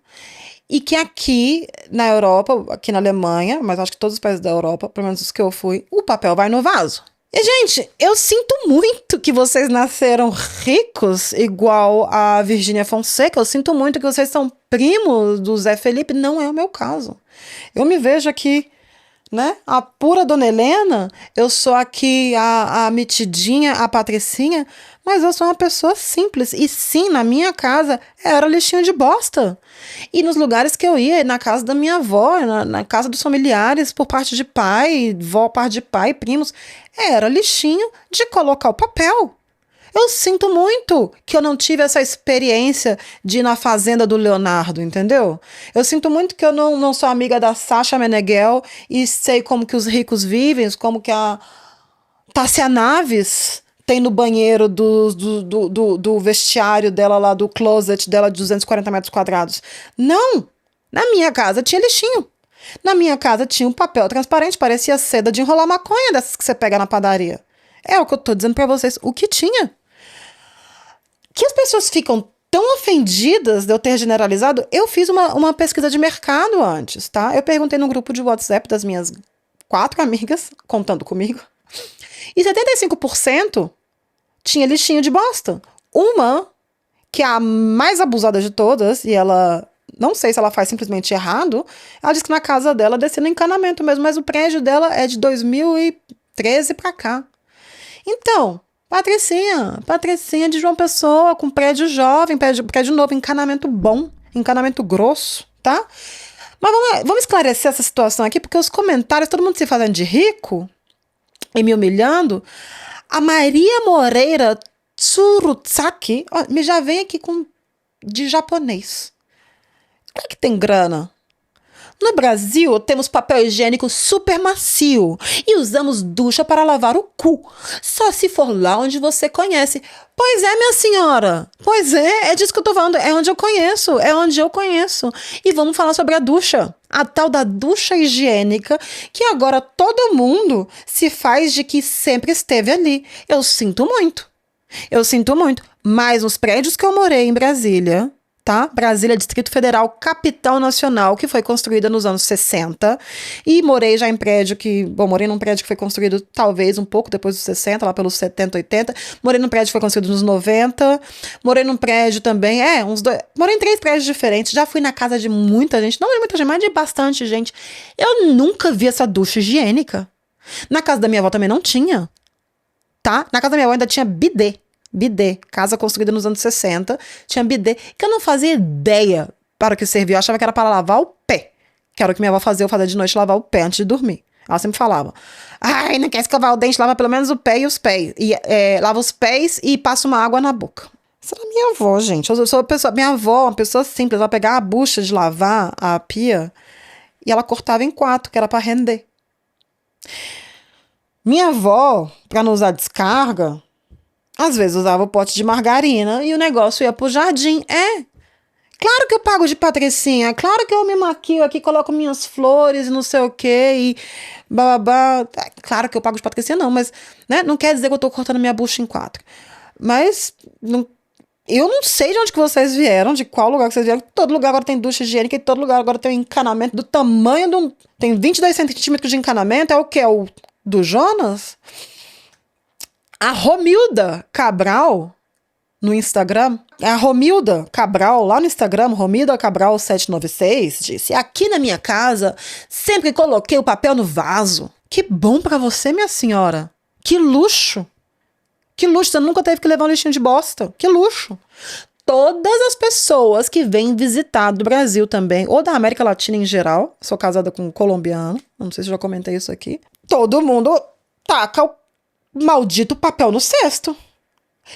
e que aqui na Europa, aqui na Alemanha, mas acho que todos os países da Europa, pelo menos os que eu fui, o papel vai no vaso. E, gente, eu sinto muito que vocês nasceram ricos, igual a Virgínia Fonseca. Eu sinto muito que vocês são primos do Zé Felipe. Não é o meu caso. Eu me vejo aqui, né? A pura Dona Helena. Eu sou aqui a metidinha, a patricinha. Mas eu sou uma pessoa simples. E sim, na minha casa era lixinho de bosta. E nos lugares que eu ia, na casa da minha avó, na casa dos familiares, por parte de pai, vó, parte de pai, primos, era lixinho de colocar o papel. Eu sinto muito que eu não tive essa experiência de ir na fazenda do Leonardo, entendeu? Eu sinto muito que eu não sou amiga da Sasha Meneghel e sei como que os ricos vivem, como que a Tássia Naves tem no banheiro do vestiário dela lá, do closet dela de 240 metros quadrados. Não! Na minha casa tinha lixinho. Na minha casa tinha um papel transparente, parecia seda de enrolar maconha dessas que você pega na padaria. É o que eu tô dizendo pra vocês, o que tinha. Que as pessoas ficam tão ofendidas de eu ter generalizado, eu fiz uma pesquisa de mercado antes, tá? Eu perguntei no grupo de WhatsApp das minhas 4 amigas, contando comigo, e 75% tinha lixinho de bosta. Uma, que é a mais abusada de todas, e ela, não sei se ela faz simplesmente errado, ela disse que na casa dela descia no encanamento mesmo, mas o prédio dela é de 2013 pra cá. Então, Patricinha de João Pessoa, com prédio jovem, prédio novo, encanamento bom, encanamento grosso, tá? Mas vamos esclarecer essa situação aqui, porque os comentários, todo mundo se fazendo de rico e me humilhando. A Maria Moreira Tsurutsaki, me já vem aqui de japonês. Como é que tem grana? No Brasil, temos papel higiênico super macio e usamos ducha para lavar o cu. Só se for lá onde você conhece. Pois é, minha senhora. Pois é disso que eu tô falando. É onde eu conheço. E vamos falar sobre a ducha. A tal da ducha higiênica, que agora todo mundo se faz de que sempre esteve ali. Eu sinto muito. Mas nos prédios que eu morei em Brasília, tá? Brasília, Distrito Federal, capital nacional, que foi construída nos anos 60. E morei já em prédio morei num prédio que foi construído talvez um pouco depois dos 60, lá pelos 70, 80. Morei num prédio que foi construído nos 90. Morei num prédio também, morei em 3 prédios diferentes. Já fui na casa de muita gente, não de muita gente, mas de bastante gente. Eu nunca vi essa ducha higiênica. Na casa da minha avó também não tinha, tá? Na casa da minha avó ainda tinha bidê. Bidê, casa construída nos anos 60, tinha bidê, que eu não fazia ideia para o que servia. Eu achava que era para lavar o pé, que era o que minha avó fazia, eu fazia de noite, lavar o pé antes de dormir. Ela sempre falava, ai, não quer escovar o dente, lava pelo menos o pé e os pés. Lava os pés e passa uma água na boca. Isso era minha avó, gente. Eu sou minha avó, uma pessoa simples, ela pegava a bucha de lavar a pia e ela cortava em 4, que era para render. Minha avó, para não usar descarga, às vezes usava o pote de margarina e o negócio ia pro jardim. Claro que eu pago de patricinha. Claro que eu me maquio aqui, coloco minhas flores e não sei o quê e bababá. Claro que eu pago de patricinha não, mas né, não quer dizer que eu tô cortando minha bucha em 4. Mas eu não sei de onde que vocês vieram, de qual lugar que vocês vieram. Todo lugar agora tem ducha higiênica e todo lugar agora tem um encanamento do tamanho de um... Tem 22 centímetros de encanamento. É o quê? É o do Jonas? A Romilda Cabral, no Instagram, a Romilda Cabral, lá no Instagram, Romilda Cabral 796, disse, aqui na minha casa, sempre coloquei o papel no vaso. Que bom pra você, minha senhora. Que luxo. Que luxo, você nunca teve que levar um lixinho de bosta. Que luxo. Todas as pessoas que vêm visitar do Brasil também, ou da América Latina em geral, sou casada com um colombiano, não sei se eu já comentei isso aqui, todo mundo taca o maldito papel no cesto.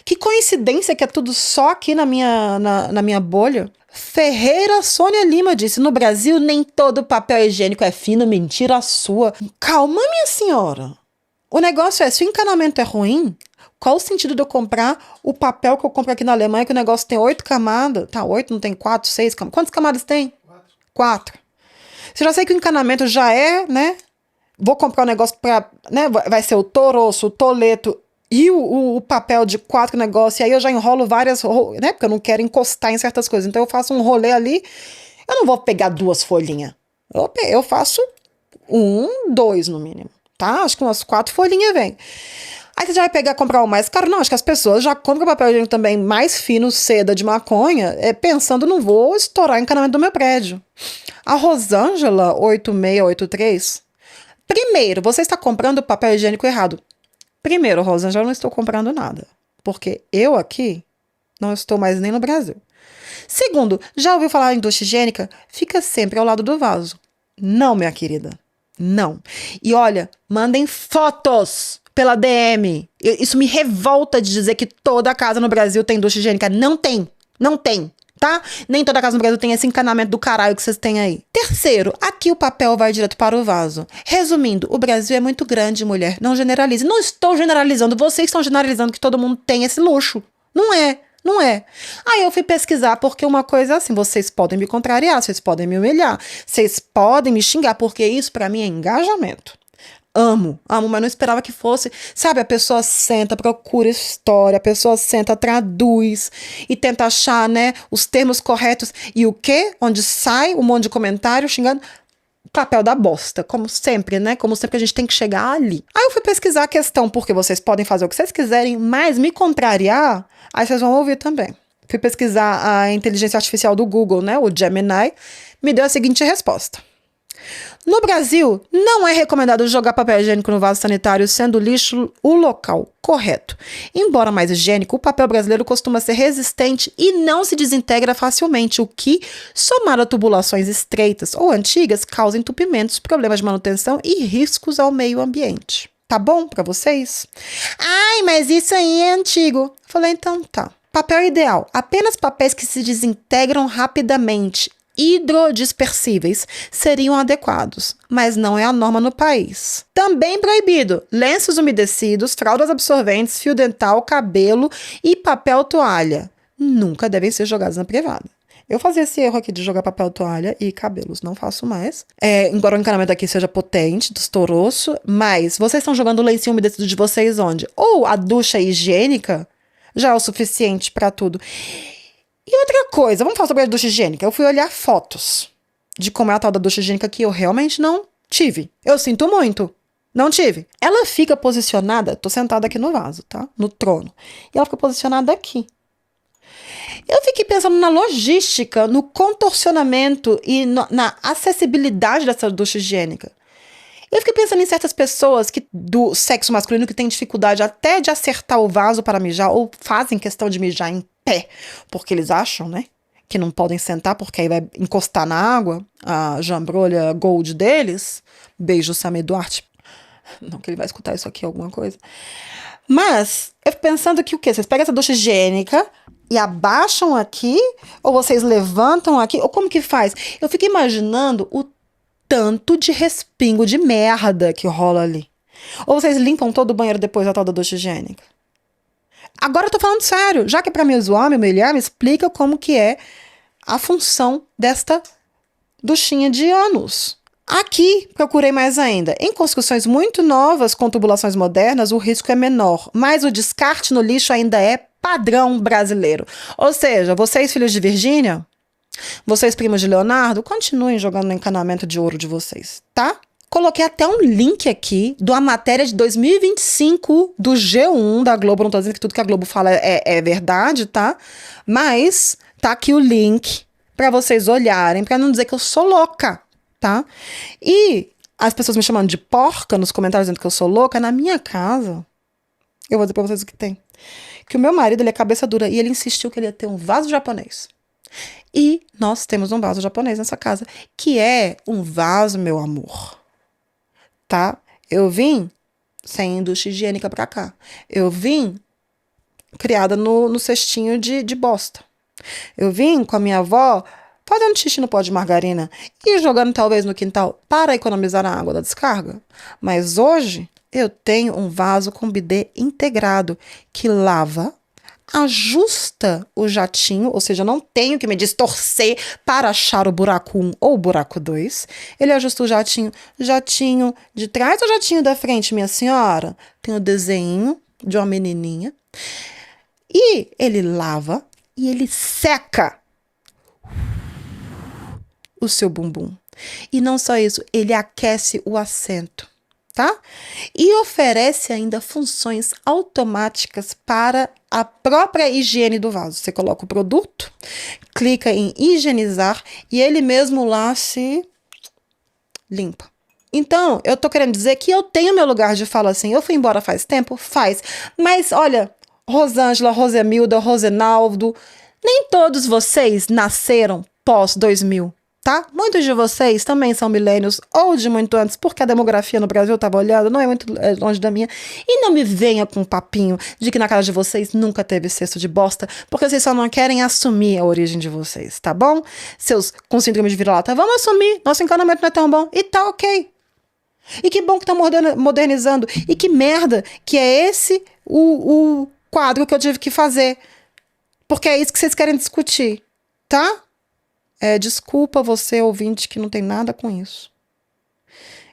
Que coincidência que é tudo só aqui na minha bolha. Ferreira Sônia Lima disse, no Brasil nem todo papel higiênico é fino, mentira sua. Calma, minha senhora. O negócio é, se o encanamento é ruim, qual o sentido de eu comprar o papel que eu compro aqui na Alemanha, que o negócio tem 8 camadas? Tá, 8, não tem 4, 6 camadas. Quantas camadas tem? 4. Você já sei que o encanamento já é, né? Vou comprar um negócio pra, né? Vai ser o toroço, o toleto e o papel de 4 negócios. E aí eu já enrolo várias, né? Porque eu não quero encostar em certas coisas. Então eu faço um rolê ali. Eu não vou pegar 2 folhinhas. Eu faço 1, 2 no mínimo, tá? Acho que umas 4 folhinhas vem. Aí você já vai pegar comprar o mais caro? Não, acho que as pessoas já compram papel higiênico também mais fino, seda de maconha, pensando, não vou estourar o encanamento do meu prédio. A Rosângela 8683... Primeiro, você está comprando o papel higiênico errado. Primeiro, Rosângela, eu não estou comprando nada. Porque eu aqui não estou mais nem no Brasil. Segundo, já ouviu falar em ducha higiênica? Fica sempre ao lado do vaso. Não, minha querida. Não. E olha, mandem fotos pela DM. Isso me revolta de dizer que toda casa no Brasil tem ducha higiênica. Não tem. Não tem. Tá? Nem toda casa no Brasil tem esse encanamento do caralho que vocês têm aí. Terceiro, aqui o papel vai direto para o vaso. Resumindo, o Brasil é muito grande, mulher. Não generalize. Não estou generalizando. Vocês estão generalizando que todo mundo tem esse luxo. Não é. Não é. Aí eu fui pesquisar porque uma coisa é assim, vocês podem me contrariar, vocês podem me humilhar, vocês podem me xingar, porque isso pra mim é engajamento. Amo, mas não esperava que fosse. Sabe, a pessoa senta, procura história, a pessoa senta, traduz e tenta achar, né, os termos corretos. E o quê? Onde sai um monte de comentário xingando? Papel da bosta, como sempre, né? Como sempre a gente tem que chegar ali. Aí eu fui pesquisar a questão, porque vocês podem fazer o que vocês quiserem, mas me contrariar, aí vocês vão ouvir também. Fui pesquisar a inteligência artificial do Google, né, o Gemini, me deu a seguinte resposta. No Brasil, não é recomendado jogar papel higiênico no vaso sanitário, sendo o lixo o local correto. Embora mais higiênico, o papel brasileiro costuma ser resistente e não se desintegra facilmente, o que, somado a tubulações estreitas ou antigas, causa entupimentos, problemas de manutenção e riscos ao meio ambiente. Tá bom pra vocês? Ai, mas isso aí é antigo. Falei, então tá. Papel ideal. Apenas papéis que se desintegram rapidamente, hidrodispersíveis, seriam adequados, mas não é a norma no país. Também proibido lenços umedecidos, fraldas absorventes, fio dental, cabelo e papel toalha. Nunca devem ser jogados na privada. Eu fazia esse erro aqui de jogar papel toalha e cabelos, não faço mais. Embora o encanamento aqui seja potente, dostoroso, mas vocês estão jogando o lencinho umedecido de vocês onde? Ou a ducha higiênica já é o suficiente para tudo. E outra coisa, vamos falar sobre a ducha higiênica. Eu fui olhar fotos de como é a tal da ducha higiênica que eu realmente não tive. Eu sinto muito. Não tive. Ela fica posicionada, tô sentada aqui no vaso, tá? No trono. E ela fica posicionada aqui. Eu fiquei pensando na logística, no contorcionamento e na acessibilidade dessa ducha higiênica. Eu fiquei pensando em certas pessoas do sexo masculino que têm dificuldade até de acertar o vaso para mijar ou fazem questão de mijar em pé, porque eles acham, né, que não podem sentar porque aí vai encostar na água a jambrolha gold deles. Beijo, Samir Duarte. Não que ele vai escutar isso aqui, alguma coisa. Mas eu fico pensando que o quê? Vocês pegam essa ducha higiênica e abaixam aqui? Ou vocês levantam aqui? Ou como que faz? Eu fico imaginando o tanto de respingo de merda que rola ali. Ou vocês limpam todo o banheiro depois da tal da ducha higiênica? Agora eu tô falando sério. Já que é pra me zoar, me humilhar, me explica como que é a função desta duchinha de ânus. Aqui, procurei mais ainda. Em construções muito novas com tubulações modernas, o risco é menor, mas o descarte no lixo ainda é padrão brasileiro. Ou seja, vocês, filhos de Virgínia, vocês, primos de Leonardo, continuem jogando no encanamento de ouro de vocês, tá? Coloquei até um link aqui de uma matéria de 2025 do G1 da Globo. Não tô dizendo que tudo que a Globo fala é verdade, tá? Mas tá aqui o link pra vocês olharem, pra não dizer que eu sou louca, tá? E as pessoas me chamando de porca nos comentários dizendo que eu sou louca. Na minha casa, eu vou dizer pra vocês o que tem. Que o meu marido, ele é cabeça dura e ele insistiu que ele ia ter um vaso japonês. E nós temos um vaso japonês nessa casa, que é um vaso, meu amor, tá? Eu vim sem ducha higiênica pra cá. Eu vim criada no cestinho de bosta. Eu vim com a minha avó fazendo xixi no pó de margarina e jogando talvez no quintal para economizar a água da descarga. Mas hoje eu tenho um vaso com bidê integrado que lava, ajusta o jatinho, ou seja, não tenho que me distorcer para achar o buraco 1 ou o buraco 2. Ele ajusta o jatinho de trás ou jatinho da frente, minha senhora? Tem o desenho de uma menininha. E ele lava e ele seca o seu bumbum. E não só isso, ele aquece o assento, tá? E oferece ainda funções automáticas para a própria higiene do vaso. Você coloca o produto, clica em higienizar e ele mesmo lá se limpa. Então, eu tô querendo dizer que eu tenho meu lugar de fala assim. Eu fui embora faz tempo? Faz. Mas, olha, Rosângela, Rosemilda, Rosenaldo, nem todos vocês nasceram pós 2000. Tá? Muitos de vocês também são milênios ou de muito antes, porque a demografia no Brasil, eu estava olhando, não é muito longe da minha. E não me venha com um papinho de que na casa de vocês nunca teve cesto de bosta, porque vocês só não querem assumir a origem de vocês, tá bom? Seus com síndrome de vira-lata, vamos assumir, nosso encanamento não é tão bom, e tá ok. E que bom que tá modernizando, e que merda que é esse o quadro que eu tive que fazer, porque é isso que vocês querem discutir, tá? Desculpa você, ouvinte, que não tem nada com isso.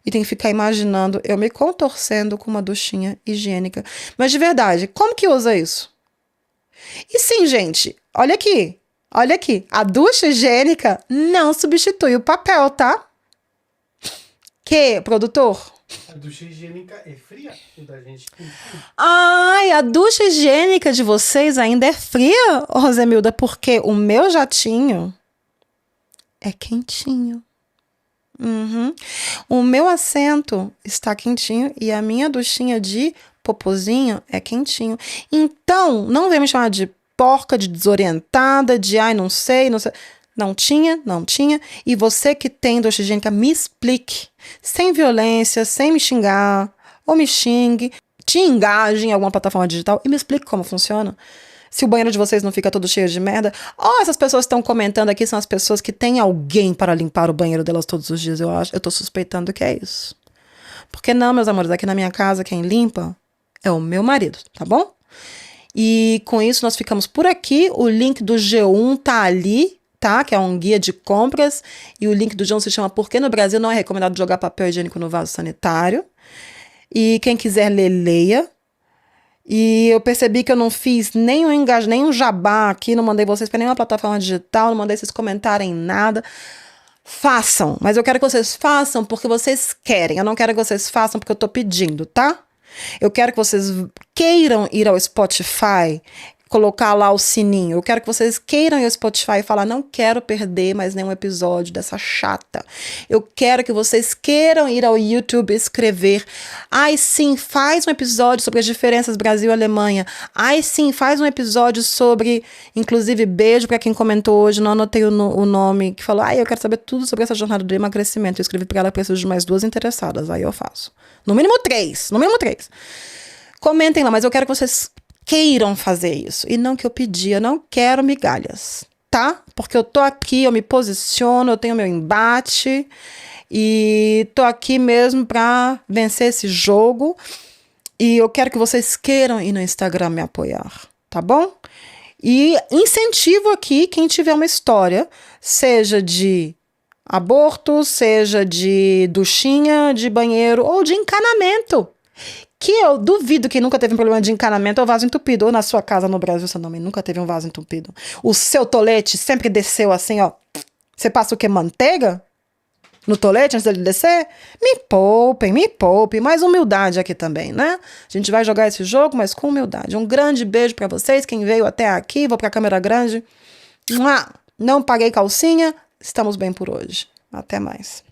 E tem que ficar imaginando eu me contorcendo com uma duchinha higiênica. Mas de verdade, como que usa isso? E sim, gente, olha aqui. Olha aqui. A ducha higiênica não substitui o papel, tá? Que, produtor? A ducha higiênica é fria? O da gente... Ai, a ducha higiênica de vocês ainda é fria, Rosemilda, porque o meu jatinho é quentinho. Uhum. O meu assento está quentinho e a minha duchinha de popozinho é quentinho. Então, não vem me chamar de porca, de desorientada, de ai, não sei, não sei. Não tinha. E você que tem ducha higiênica, me explique. Sem violência, sem me xingar, ou me xingue, te engaje em alguma plataforma digital e me explique como funciona. Se o banheiro de vocês não fica todo cheio de merda. Essas pessoas que estão comentando aqui são as pessoas que têm alguém para limpar o banheiro delas todos os dias, eu acho. Eu tô suspeitando que é isso. Porque não, meus amores, aqui na minha casa quem limpa é o meu marido, tá bom? E com isso nós ficamos por aqui. O link do G1 tá ali, tá? Que é um guia de compras. E o link do G1 se chama Por que no Brasil não é recomendado jogar papel higiênico no vaso sanitário. E quem quiser ler, leia. E eu percebi que eu não fiz nenhum jabá aqui, não mandei vocês para nenhuma plataforma digital, não mandei vocês comentarem nada. Façam, mas eu quero que vocês façam porque vocês querem. Eu não quero que vocês façam porque eu tô pedindo, tá? Eu quero que vocês queiram ir ao Spotify, colocar lá o sininho. Eu quero que vocês queiram ir ao Spotify e falar, não quero perder mais nenhum episódio dessa chata. Eu quero que vocês queiram ir ao YouTube e escrever. Ai, sim, faz um episódio sobre as diferenças Brasil e Alemanha. Ai, sim, faz um episódio sobre, inclusive, beijo para quem comentou hoje, não anotei o nome, que falou, ai, eu quero saber tudo sobre essa jornada de emagrecimento. Eu escrevi para ela, preciso de mais 2 interessadas. Aí eu faço. No mínimo 3. Comentem lá, mas eu quero que vocês queiram fazer isso. E não que eu pedi, eu não quero migalhas, tá? Porque eu tô aqui, eu me posiciono, eu tenho meu embate e tô aqui mesmo pra vencer esse jogo. E eu quero que vocês queiram ir no Instagram me apoiar, tá bom? E incentivo aqui quem tiver uma história, seja de aborto, seja de duchinha, de banheiro ou de encanamento. Que eu duvido que nunca teve um problema de encanamento ou vaso entupido. Ou na sua casa no Brasil, seu nome nunca teve um vaso entupido. O seu tolete sempre desceu assim, ó. Você passa o quê? Manteiga? No tolete antes dele descer? Me poupem. Mais humildade aqui também, né? A gente vai jogar esse jogo, mas com humildade. Um grande beijo pra vocês. Quem veio até aqui, vou pra câmera grande. Não paguei calcinha. Estamos bem por hoje. Até mais.